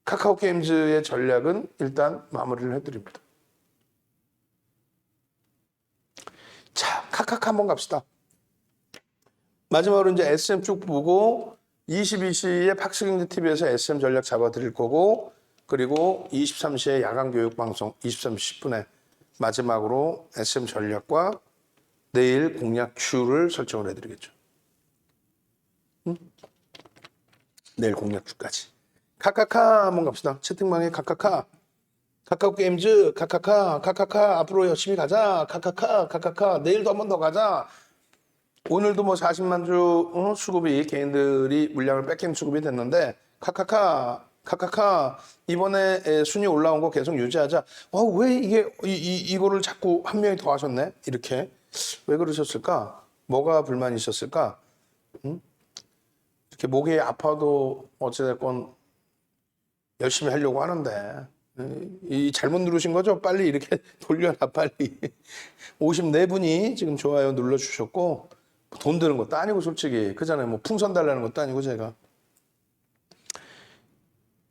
S1: 카카오 게임즈의 전략은 일단 마무리를 해드립니다. 자, 카카카 한번 갑시다. 마지막으로 이제 SM 쭉 보고 22시에 팍스경제 TV에서 SM 전략 잡아드릴 거고 그리고 23시에 야간 교육 방송 23시 10분에 마지막으로 SM 전략과 내일 공략 큐를 설정을 해드리겠죠. 내일 공략 큐까지. 카카카 한번 갑시다. 채팅방에 카카카. 카카오 게임즈 카카카 앞으로 열심히 가자. 카카카 내일도 한 번 더 가자. 오늘도 뭐 40만 주 수급이 개인들이 물량을 뺏긴 수급이 됐는데 카카카 이번에 순위 올라온 거 계속 유지하자. 왜 이게 이거를 자꾸 한 명이 더 하셨네? 이렇게 왜 그러셨을까? 뭐가 불만이 있었을까? 이렇게 목이 아파도 어찌됐건 열심히 하려고 하는데 이 잘못 누르신 거죠? 빨리 이렇게 돌려놔 빨리. 54분이 지금 좋아요 눌러주셨고 돈 드는 것도 아니고 솔직히 그잖아요. 뭐 풍선 달라는 것도 아니고 제가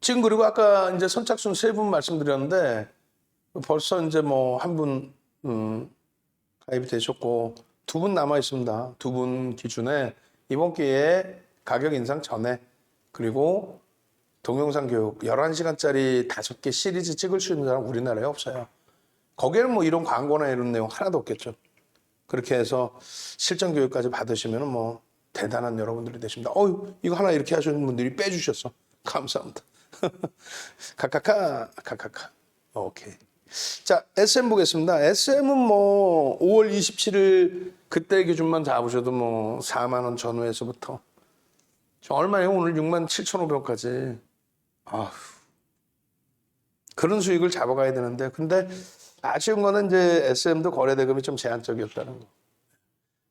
S1: 지금 그리고 아까 이제 선착순 3분 말씀드렸는데 벌써 이제 뭐 한 분 가입이 되셨고 2분 남아 있습니다. 2분 기준에 이번 기회에 가격 인상 전에 그리고 동영상 교육 11시간짜리 5개 시리즈 찍을 수 있는 사람 우리나라에 없어요. 거기에는 뭐 이런 광고나 이런 내용 하나도 없겠죠. 그렇게 해서 실전 교육까지 받으시면 뭐 대단한 여러분들이 되십니다. 이거 하나 이렇게 하시는 분들이 빼주셨어. 감사합니다. 카카카. 오케이. 자, SM 보겠습니다. SM은 뭐 5월 27일 그때 기준만 잡으셔도 뭐 4만 원 전후에서부터 얼마예요? 오늘 6만 7,500원까지. 그런 수익을 잡아가야 되는데 근데 아쉬운 거는 이제 SM도 거래대금이 좀 제한적이었다는 거.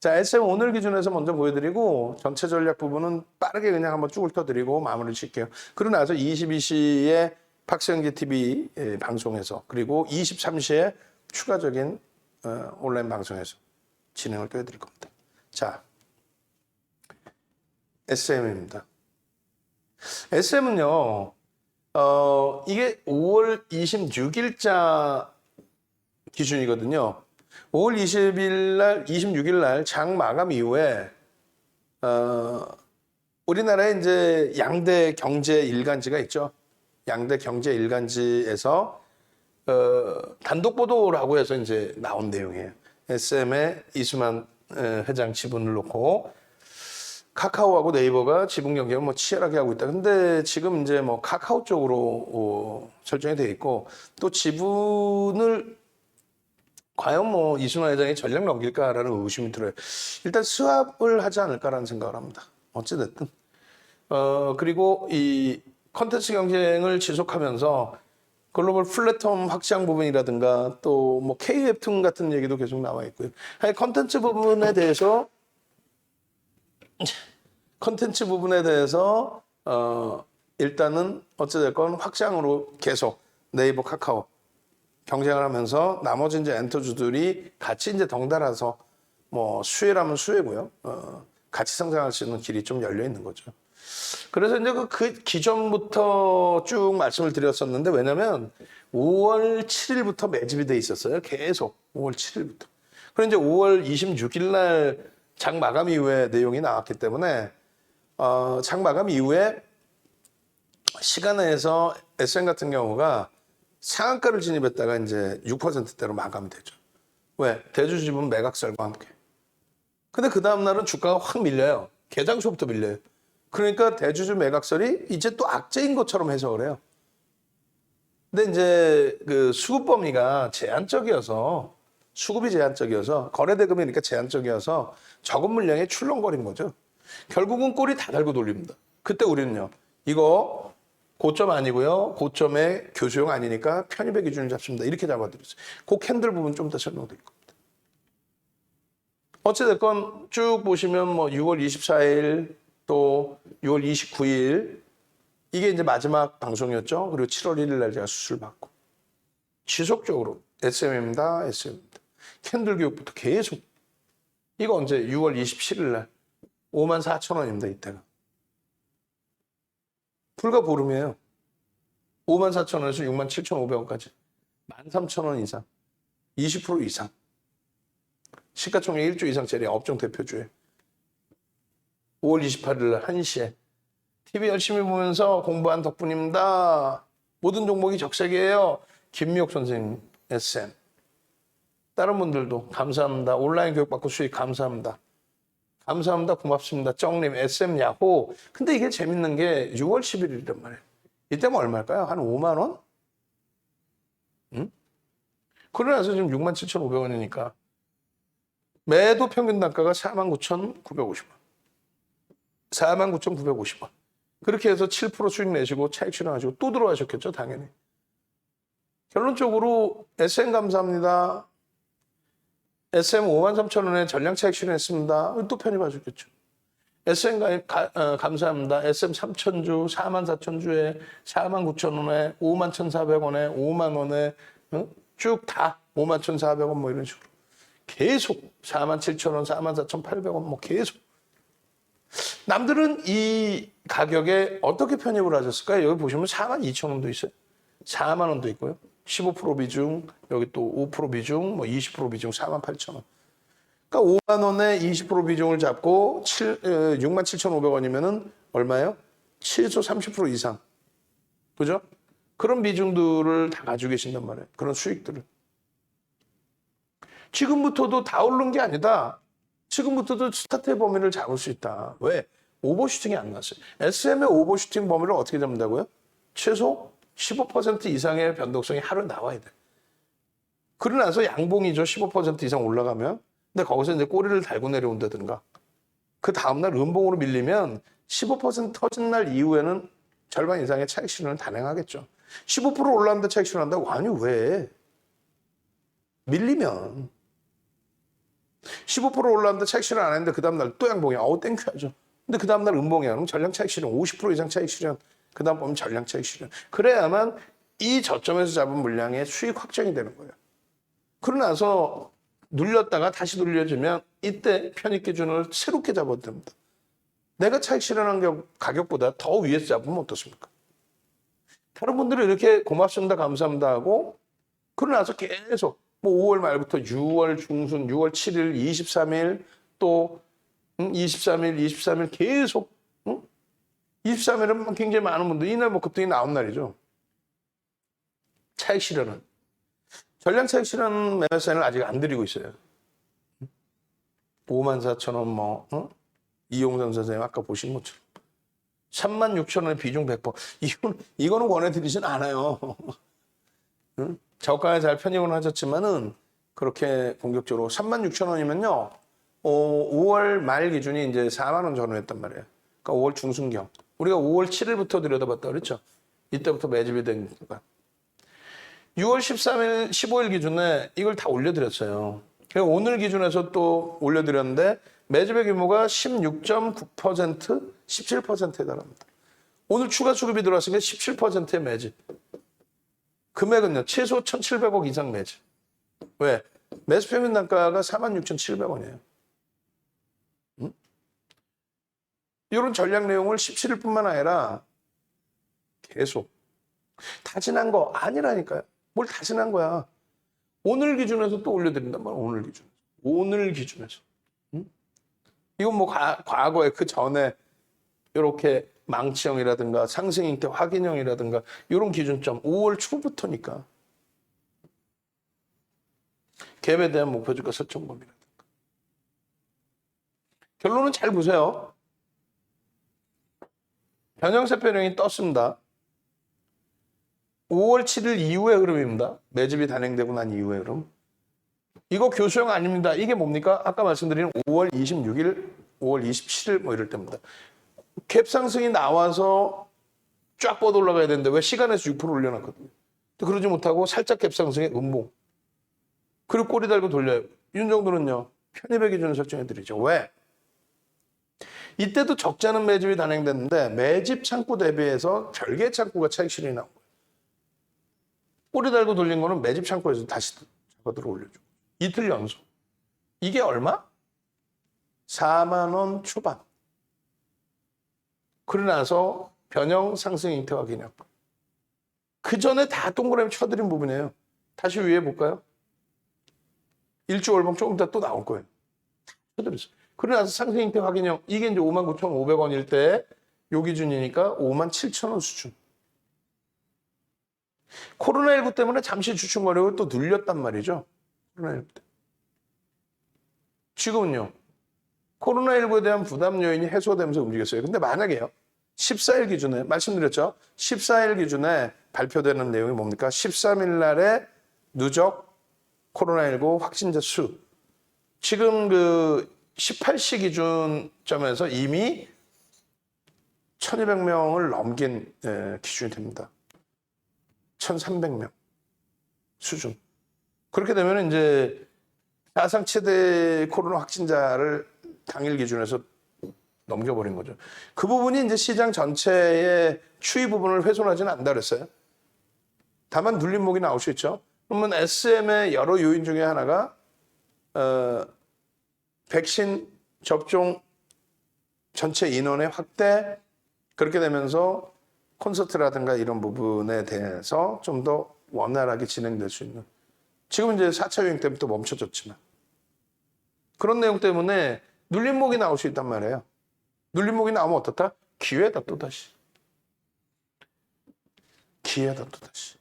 S1: 자, SM 오늘 기준에서 먼저 보여드리고 전체 전략 부분은 빠르게 그냥 한번 쭉 훑어드리고 마무리 칠게요. 그러고 나서 22시에 팍스경제 TV 방송에서 그리고 23시에 추가적인 온라인 방송에서 진행을 또 해드릴 겁니다. 자, SM입니다. SM은요, 이게 5월 26일자 기준이거든요. 5월 20일 날, 26일 날 장 마감 이후에 우리나라에 이제 양대 경제 일간지가 있죠. 양대 경제 일간지에서 단독 보도라고 해서 이제 나온 내용이에요. SM의 이수만 회장 지분을 놓고 카카오하고 네이버가 지분 경쟁을 뭐 치열하게 하고 있다. 근데 지금 이제 뭐 카카오 쪽으로 설정이 돼 있고 또 지분을 과연 뭐 이순환 회장이 전략 넘길까라는 의심이 들어요. 일단 스왑을 하지 않을까라는 생각을 합니다. 어찌됐든. 그리고 이 컨텐츠 경쟁을 지속하면서 글로벌 플랫폼 확장 부분이라든가 또 뭐 K-웹툰 같은 얘기도 계속 나와 있고요. 컨텐츠 부분에 대해서 일단은 어찌됐건 확장으로 계속 네이버, 카카오 경쟁을 하면서 나머지 이제 엔터주들이 같이 이제 덩달아서 뭐 수혜라면 수혜고요. 같이 성장할 수 있는 길이 좀 열려 있는 거죠. 그래서 이제 그 기존부터 쭉 말씀을 드렸었는데 왜냐면 5월 7일부터 매집이 돼 있었어요. 계속 5월 7일부터. 그리고 이제 5월 26일 날 장 마감 이후에 내용이 나왔기 때문에 장 마감 이후에 시간에서 SM 같은 경우가 상한가를 진입했다가 이제 6%대로 마감이 되죠. 왜? 대주주분 매각설과 함께. 근데 그 다음날은 주가가 확 밀려요. 개장초부터 밀려요. 그러니까 대주주 매각설이 이제 또 악재인 것처럼 해석을 해요. 근데 이제 그 수급 범위가 제한적이어서 수급이 제한적이어서 거래대금이 그러니까 제한적이어서 적은 물량에 출렁거린 거죠. 결국은 꼬리 다 달고 돌립니다. 그때 우리는요. 이거 고점 아니고요. 고점의 교수용 아니니까 편입의 기준을 잡습니다. 이렇게 잡아드렸어요. 그 캔들 부분 좀 더 설명드릴 겁니다. 어찌됐건 쭉 보시면 뭐 6월 24일 또 6월 29일 이게 이제 마지막 방송이었죠. 그리고 7월 1일 날 제가 수술 받고 지속적으로 SM입니다. SM입니다. 캔들 교육부터 계속 이거 언제 6월 27일 날 54,000원입니다. 이때가. 불과 보름이에요. 54,000원에서 67,500원까지 13,000원 이상 20% 이상 시가총액 1조 이상짜리 업종 대표주에 5월 28일 날 1시에 TV 열심히 보면서 공부한 덕분입니다. 모든 종목이 적색이에요. 김미옥 선생님 SM. 다른 분들도 감사합니다. 온라인 교육받고 수익 감사합니다. 감사합니다. 고맙습니다. 쩡님 SM 야호. 근데 이게 재밌는 게 6월 11일이란 말이에요. 이때면 얼마일까요? 한 5만 원? 응? 그러고 나서 지금 67,500원이니까 매도 평균 단가가 49,950원. 49,950원. 그렇게 해서 7% 수익 내시고 차익 실현하시고 또 들어가셨겠죠, 당연히. 결론적으로 SM 감사합니다. SM 53,000원에 전량 차익 실현했습니다. 또 편입하셨겠죠. SM 감사합니다. SM 3,000주, 44,000주에 49,000원에 51,400원에 5만 원에 쭉 다 51,400원 뭐 이런 식으로 계속 47,000원, 44,800원 뭐 계속 남들은 이 가격에 어떻게 편입을 하셨을까요? 여기 보시면 42,000원도 있어요. 4만 원도 있고요. 15% 비중, 여기 또 5% 비중, 뭐 20% 비중 48,000원. 그러니까 5만 원에 20% 비중을 잡고 67,500원이면은 얼마예요? 최소 30% 이상. 그죠? 그런 비중들을 다 가지고 계신단 말이에요. 그런 수익들을. 지금부터도 다 오른 게 아니다. 지금부터도 스타트의 범위를 잡을 수 있다. 왜? 오버슈팅이 안 났어요. SM의 오버슈팅 범위를 어떻게 잡는다고요? 최소 15% 이상의 변동성이 하루에 나와야 돼. 그러고 나서 양봉이죠. 15% 이상 올라가면. 근데 거기서 이제 꼬리를 달고 내려온다든가. 그 다음날 음봉으로 밀리면 15% 터진 날 이후에는 절반 이상의 차익 실현을 단행하겠죠. 15% 올랐는데 차익 실현한다고? 아니, 왜? 밀리면. 15% 올랐는데 차익 실현 안 했는데 그 다음날 또 양봉이야. 어우, 땡큐하죠. 근데 그 다음날 음봉이야. 그럼 전량 차익 실현 50% 이상 차익 실현. 그 다음 보면 전량 차익 실현. 그래야만 이 저점에서 잡은 물량의 수익 확정이 되는 거예요. 그러고 나서 눌렸다가 다시 눌려주면 이때 편입 기준을 새롭게 잡아도 됩니다. 내가 차익 실현한 가격보다 더 위에서 잡으면 어떻습니까? 다른 분들은 이렇게 고맙습니다, 감사합니다 하고 그러고 나서 계속 뭐 5월 말부터 6월 중순, 6월 7일, 23일 또 23일 계속 23일은 굉장히 많은 분들 이날 뭐 급등이 나온 날이죠. 차익 실현은 전량 차익 실현 매매 사인을 아직 안 드리고 있어요. 54,000원 뭐 이용선 선생님 아까 보신 것처럼 36,000원의 비중 100%. 이거는 권해드리진 않아요. 저가에 잘 편입은 하셨지만은 그렇게 공격적으로 36,000원이면요. 5월 말 기준이 이제 4만 원 전후였단 말이에요. 그러니까 5월 중순경. 우리가 5월 7일부터 들여다봤다 그랬죠. 이때부터 매집이 된 거가. 6월 13일, 15일 기준에 이걸 다 올려드렸어요. 오늘 기준에서 또 올려드렸는데 매집의 규모가 16.9%, 17%에 달합니다. 오늘 추가 수급이 들어왔으니까 17%의 매집. 금액은요, 최소 1,700억 이상 매집. 왜? 매수 평균 단가가 46,700원이에요. 이런 전략 내용을 17일뿐만 아니라 계속 다 지난 거 아니라니까요. 뭘 다 지난 거야. 오늘 기준에서 또 올려드린단 말이야. 오늘 기준에서. 이건 뭐 과거에 그 전에 이렇게 망치형이라든가 상승인태 확인형이라든가 이런 기준점 5월 초부터니까. 갭에 대한 목표주가 설정범위라든가. 결론은 잘 보세요. 변형세표령이 떴습니다. 5월 7일 이후의 흐름입니다. 매집이 단행되고 난 이후의 흐름. 이거 교수형 아닙니다. 이게 뭡니까? 아까 말씀드린 5월 26일, 5월 27일 뭐 이럴 때입니다. 갭 상승이 나와서 쫙 뻗어 올라가야 되는데 왜 시간에서 6% 올려놨거든요. 또 그러지 못하고 살짝 갭 상승의 음봉. 그리고 꼬리 달고 돌려요. 이 정도는요. 편입의 기준을 설정해드리죠. 왜? 이때도 적자는 매집이 단행됐는데 매집 창구 대비해서 별개의 창구가 차익 실현이 나온 거예요. 꼬리 달고 돌린 거는 매집 창구에서 다시 잡아들어 올려줘. 이틀 연속. 이게 얼마? 4만 원 초반. 그러고 나서 변형 상승 잉태 확인형. 그 전에 다 동그라미 쳐드린 부분이에요. 다시 위에 볼까요? 일주 월봉 조금 이따 또 나올 거예요. 쳐드렸어요. 그러고 나서 상승 잉태 확인형. 이게 이제 59,500원일 때 요 기준이니까 57,000원 수준. 코로나19 때문에 잠시 주춤 거리고 또 눌렸단 말이죠. 코로나19 때. 지금은요. 코로나19에 대한 부담 요인이 해소되면서 움직였어요. 근데 만약에요. 14일 기준에 말씀드렸죠. 14일 기준에 발표되는 내용이 뭡니까? 13일 날에 누적 코로나19 확진자 수. 지금 그 18시 기준점에서 이미 1200명을 넘긴 기준이 됩니다. 1300명 수준. 그렇게 되면 이제 사상 최대 코로나 확진자를 당일 기준에서 넘겨버린 거죠. 그 부분이 이제 시장 전체의 추이 부분을 훼손하지는 않는다 그랬어요. 다만 눌림목이 나올 수 있죠. 그러면 SM의 여러 요인 중에 하나가 백신 접종 전체 인원의 확대, 그렇게 되면서 콘서트라든가 이런 부분에 대해서 좀 더 원활하게 진행될 수 있는. 지금 이제 4차 유행 때부터 멈춰졌지만 그런 내용 때문에 눌림목이 나올 수 있단 말이에요. 눌림목이 나오면 어떻다? 기회다 또다시. 기회다 또다시.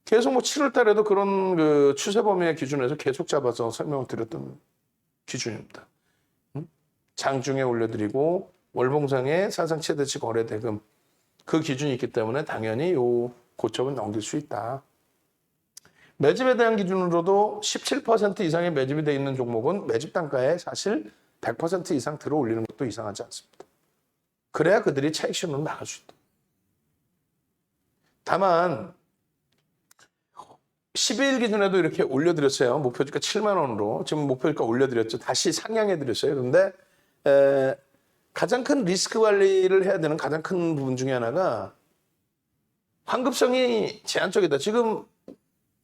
S1: 계속 뭐 7월 달에도 그런 그 추세 범위의 기준에서 계속 잡아서 설명을 드렸던 기준입니다. 장중에 올려드리고 월봉상의 사상 최대치 거래 대금 그 기준이 있기 때문에 당연히 요 고점은 넘길 수 있다. 매집에 대한 기준으로도 17% 이상의 매집이 되어 있는 종목은 매집 단가에 사실 100% 이상 들어 올리는 것도 이상하지 않습니다. 그래야 그들이 차익 실현으로 나갈 수 있다. 다만 12일 기준에도 이렇게 올려드렸어요. 목표주가 7만 원으로. 지금 목표주가 올려드렸죠. 다시 상향해드렸어요. 그런데 가장 큰 리스크 관리를 해야 되는 가장 큰 부분 중에 하나가 환급성이 제한적이다. 지금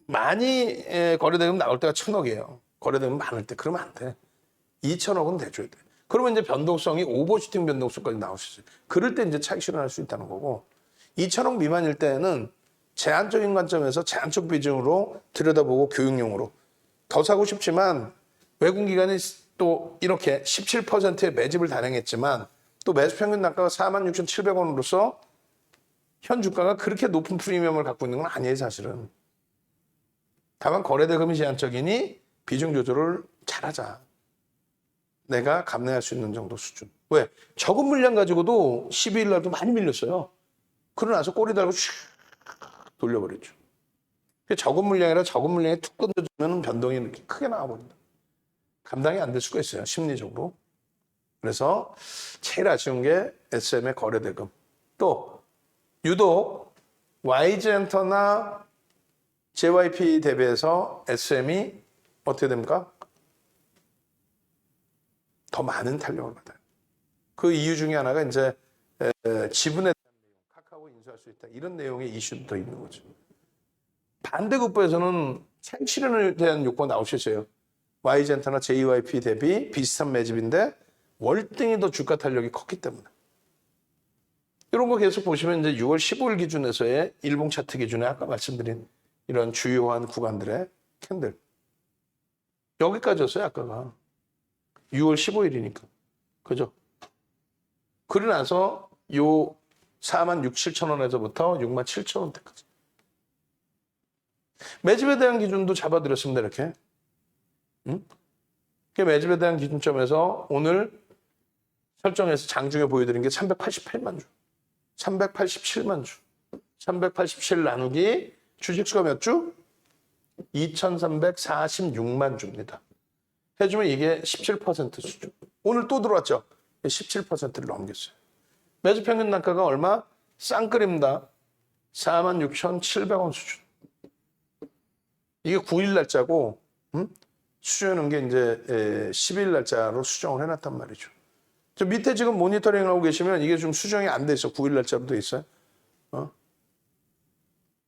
S1: 많이 거래대금 나올 때가 1,000억이에요. 거래대금 많을 때. 그러면 안 돼. 2,000억은 대줘야 돼. 그러면 이제 변동성이 오버슈팅 변동성까지 나올 수 있어요. 그럴 때 이제 차익 실현할 수 있다는 거고 2,000억 미만일 때는 제한적인 관점에서 제한적 비중으로 들여다보고 교육용으로 더 사고 싶지만 외국 기관이 또 이렇게 17%의 매집을 단행했지만 또 매수 평균 단가가 46,700원으로서 현 주가가 그렇게 높은 프리미엄을 갖고 있는 건 아니에요, 사실은. 다만 거래대금이 제한적이니 비중 조절을 잘하자. 내가 감내할 수 있는 정도 수준. 왜? 적은 물량 가지고도 12일 날도 많이 밀렸어요. 그러고 나서 꼬리 달고 슉 돌려버렸죠. 적은 물량이라 적은 물량에 툭 건져주면 변동이 이렇게 크게 나와버린다. 감당이 안 될 수가 있어요, 심리적으로. 그래서 제일 아쉬운 게 SM의 거래대금. 또 유독 YG엔터나 JYP 대비해서 SM이 어떻게 됩니까? 더 많은 탄력을 받아요. 그 이유 중에 하나가 이제 지분에 대한 내용, 카카오 인수할 수 있다. 이런 내용의 이슈도 더 있는 거죠. 반대급부에서는 차익 실현에 대한 요구가 나올 수 있어요. YG엔터나 JYP 대비 비슷한 매집인데 월등히 더 주가 탄력이 컸기 때문에. 이런 거 계속 보시면 이제 6월 15일 기준에서의 일봉 차트 기준에 아까 말씀드린 이런 주요한 구간들의 캔들. 여기까지였어요, 아까가. 6월 15일이니까. 그죠? 그러고 나서 요 46,700원에서부터 67,000원대까지. 매집에 대한 기준도 잡아드렸습니다, 이렇게. 응? 매집에 대한 기준점에서 오늘 설정해서 장중에 보여드린 게 388만 주. 387만 주. 387 나누기 주식수가 몇 주? 2,346만 주입니다. 해주면 이게 17% 수준. 오늘 또 들어왔죠? 17%를 넘겼어요. 매주 평균 단가가 얼마? 쌍끌입니다. 46,700원 수준. 이게 9일 날짜고, 수준은 게 이제 10일 날짜로 수정을 해놨단 말이죠. 저 밑에 지금 모니터링 하고 계시면 이게 좀 수정이 안 돼 있어. 9일 날짜로 돼 있어요.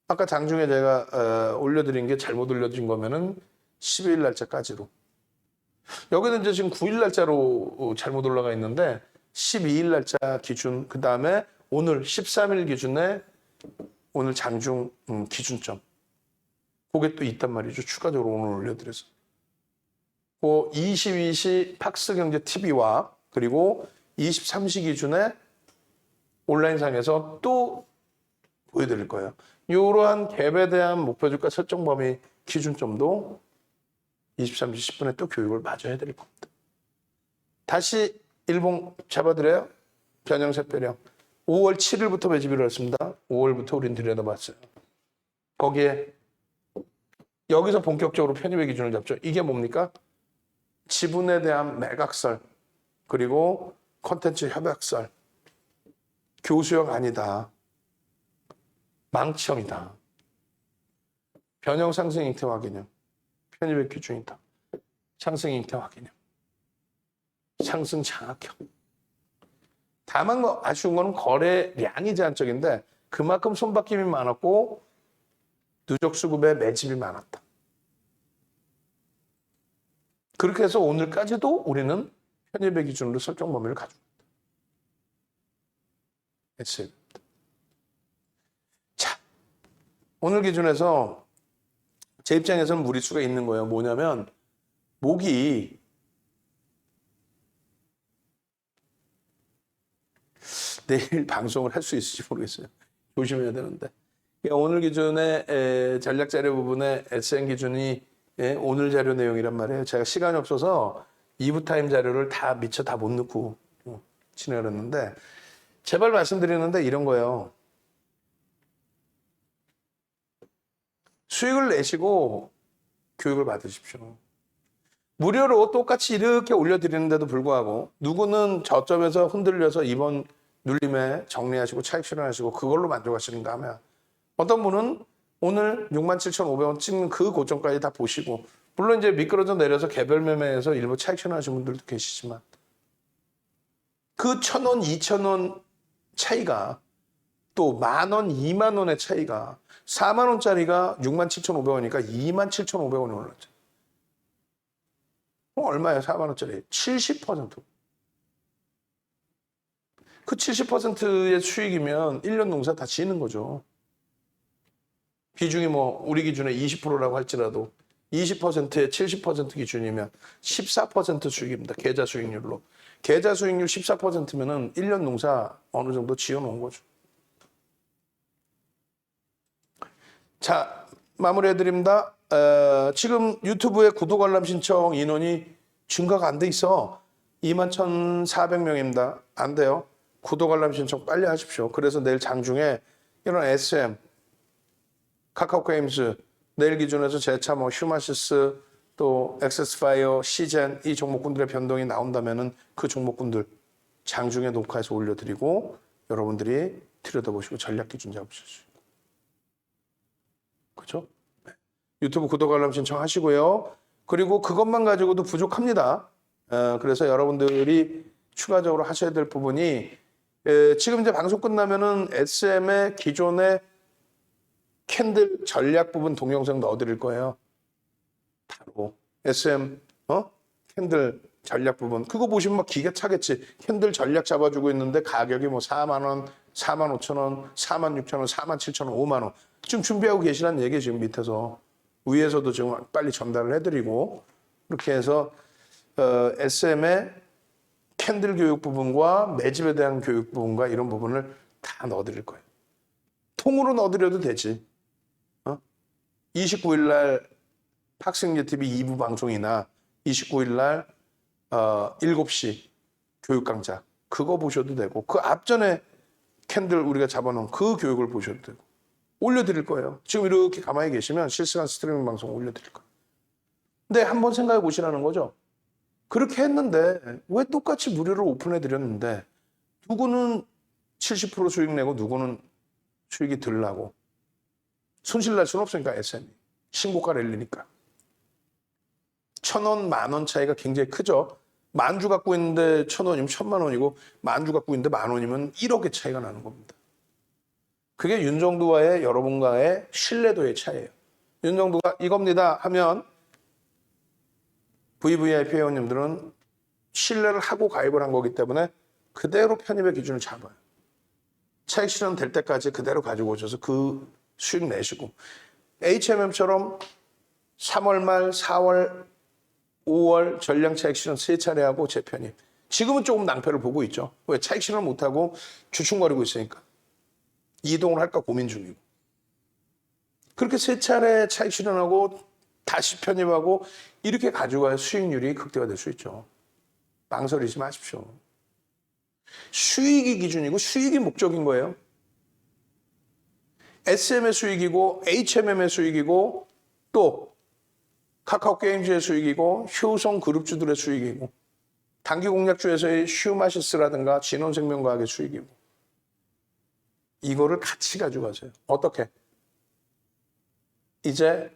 S1: 아까 장중에 제가 올려드린 게 잘못 올려진 거면은 12일 날짜까지로. 여기는 이제 지금 9일 날짜로 잘못 올라가 있는데 12일 날짜 기준, 그 다음에 오늘 13일 기준에 오늘 장중 기준점. 그게 또 있단 말이죠. 추가적으로 오늘 올려드려서. 그 22시 팍스경제TV와 그리고 23시 기준에 온라인상에서 또 보여드릴 거예요. 이러한 갭에 대한 목표주가 설정 범위 기준점도 23시 10분에 또 교육을 마저 해드릴 겁니다. 다시 일봉 잡아드려요. 변형세표령. 5월 7일부터 매집을 했습니다. 5월부터 우린 들여다봤어요. 거기에 여기서 본격적으로 편입의 기준을 잡죠. 이게 뭡니까? 지분에 대한 매각설, 그리고 콘텐츠 협약설, 교수형 아니다. 망치형이다. 변형 상승 잉태화 개념, 편입의 기준이다. 상승 잉태화 개념, 상승 장악형. 다만 아쉬운 거는 거래량이 제한적인데 그만큼 손바뀜이 많았고 누적 수급의 매집이 많았다. 그렇게 해서 오늘까지도 우리는 편입의 기준으로 설정 범위를 가지고 있다. 자, 오늘 기준에서 제 입장에서는 무리수가 있는 거예요. 뭐냐면 목이 내일 방송을 할 수 있을지 모르겠어요. 조심해야 되는데. 오늘 기준의 전략 자료 부분에 SN 기준이 오늘 자료 내용이란 말이에요. 제가 시간이 없어서 2부 타임 자료를 다 미처 다 못 넣고 진행을 했는데 제발 말씀드리는데 이런 거예요. 수익을 내시고 교육을 받으십시오. 무료로 똑같이 이렇게 올려드리는데도 불구하고 누구는 저점에서 흔들려서 이번 눌림에 정리하시고 차익 실현하시고 그걸로 만족하시는가 하면 어떤 분은 오늘 67,500원 찍는 그 고점까지 다 보시고 물론 이제 미끄러져 내려서 개별 매매에서 일부 차익 실현하시는 분들도 계시지만 그 1,000원, 2,000원 차이가 또 10,000원, 20,000원의 차이가 40,000원짜리가 67,500원이니까 27,500원이 올랐죠. 그럼 얼마예요? 40,000원짜리 70%. 그 70%의 수익이면 1년 농사 다 지는 거죠. 비중이 뭐 우리 기준에 20%라고 할지라도 20%에 70% 기준이면 14% 수익입니다. 계좌 수익률로. 계좌 수익률 14%면은 1년 농사 어느 정도 지어 놓은 거죠. 자, 마무리해 드립니다. 지금 유튜브에 구독 알람 신청 인원이 증가가 안 돼 있어. 21,400명입니다. 안 돼요. 구독 알람 신청 빨리 하십시오. 그래서 내일 장중에 이런 SM, 카카오 게임즈, 내일 기준에서 제차, 뭐 휴마시스, 또 엑세스파이어, 시젠 이 종목군들의 변동이 나온다면은 그 종목군들 장중에 녹화해서 올려드리고 여러분들이 들여다보시고 전략 기준 잡으실 수 있고. 그렇죠? 네. 유튜브 구독 알람 신청하시고요. 그리고 그것만 가지고도 부족합니다. 그래서 여러분들이 추가적으로 하셔야 될 부분이 지금 이제 방송 끝나면은 SM의 기존의 캔들 전략 부분 동영상 넣어드릴 거예요. 바로 SM 캔들 전략 부분 그거 보시면 막 기가 차겠지. 캔들 전략 잡아주고 있는데 가격이 뭐 4만 원, 4만 5천 원, 4만 6천 원, 4만 7천 원, 5만 원 지금 준비하고 계시라는 얘기 지금 밑에서 위에서도 지금 빨리 전달을 해드리고 이렇게 해서 SM의 캔들 교육 부분과 매집에 대한 교육 부분과 이런 부분을 다 넣어드릴 거예요. 통으로 넣어드려도 되지. 29일 날 학생제 TV 2부 방송이나 29일 날 7시 교육 강좌 그거 보셔도 되고 그 앞전에 캔들 우리가 잡아놓은 그 교육을 보셔도 되고 올려드릴 거예요. 지금 이렇게 가만히 계시면 실시간 스트리밍 방송 올려드릴 거예요. 근데 한번 생각해 보시라는 거죠. 그렇게 했는데 왜 똑같이 무료로 오픈해 드렸는데 누구는 70% 수익 내고 누구는 수익이 덜 나고 손실 날 수는 없으니까 SM이 신고가 랠리니까 1,000원, 10,000원 차이가 굉장히 크죠. 만주 갖고 있는데 1,000원이면 1,000만 원이고 만주 갖고 있는데 10,000원이면 1억의 차이가 나는 겁니다. 그게 윤정두와의 여러분과의 신뢰도의 차이예요. 윤정두가 이겁니다 하면 VVIP 회원님들은 신뢰를 하고 가입을 한 거기 때문에 그대로 편입의 기준을 잡아요. 차익 실현 될 때까지 그대로 가지고 오셔서 그 수익 내시고 HMM처럼 3월 말, 4월, 5월 전량 차익 실현 3차례 하고 재편입. 지금은 조금 낭패를 보고 있죠. 왜? 차익 실현 못하고 주춤거리고 있으니까. 이동을 할까 고민 중이고. 그렇게 3차례 차익 실현하고 다시 편입하고 이렇게 가져가야 수익률이 극대화될 수 있죠. 망설이지 마십시오. 수익이 기준이고 수익이 목적인 거예요. SM의 수익이고 HMM의 수익이고 또 카카오 게임즈의 수익이고 효성 그룹주들의 수익이고 단기 공략주에서의 휴마시스라든가 진원생명과학의 수익이고 이거를 같이 가져가세요. 어떻게? 이제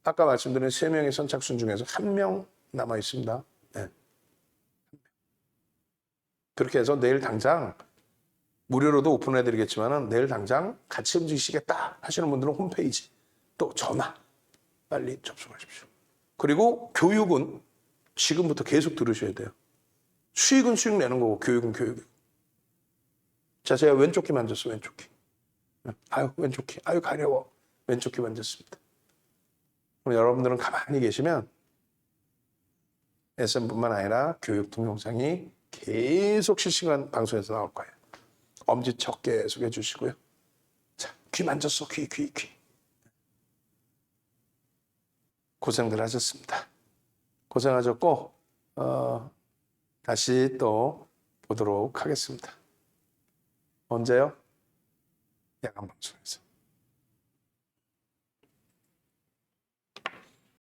S1: 아까 말씀드린 3명의 선착순 중에서 1명 남아 있습니다. 네. 그렇게 해서 내일 당장 무료로도 오픈해드리겠지만 내일 당장 같이 움직이시겠다 하시는 분들은 홈페이지 또 전화 빨리 접속하십시오. 그리고 교육은 지금부터 계속 들으셔야 돼요. 수익은 수익 내는 거고 교육은 교육이고. 자, 제가 왼쪽 귀 만졌어. 왼쪽 귀. 아유 왼쪽 귀. 아유 가려워. 왼쪽 귀 만졌습니다. 그럼 여러분들은 가만히 계시면 SM뿐만 아니라 교육 동영상이 계속 실시간 방송에서 나올 거예요. 엄지척 계속 해주시고요. 자, 귀 만졌어. 귀. 고생들 하셨습니다. 고생하셨고 다시 또 보도록 하겠습니다. 언제요? 야간 방송에서.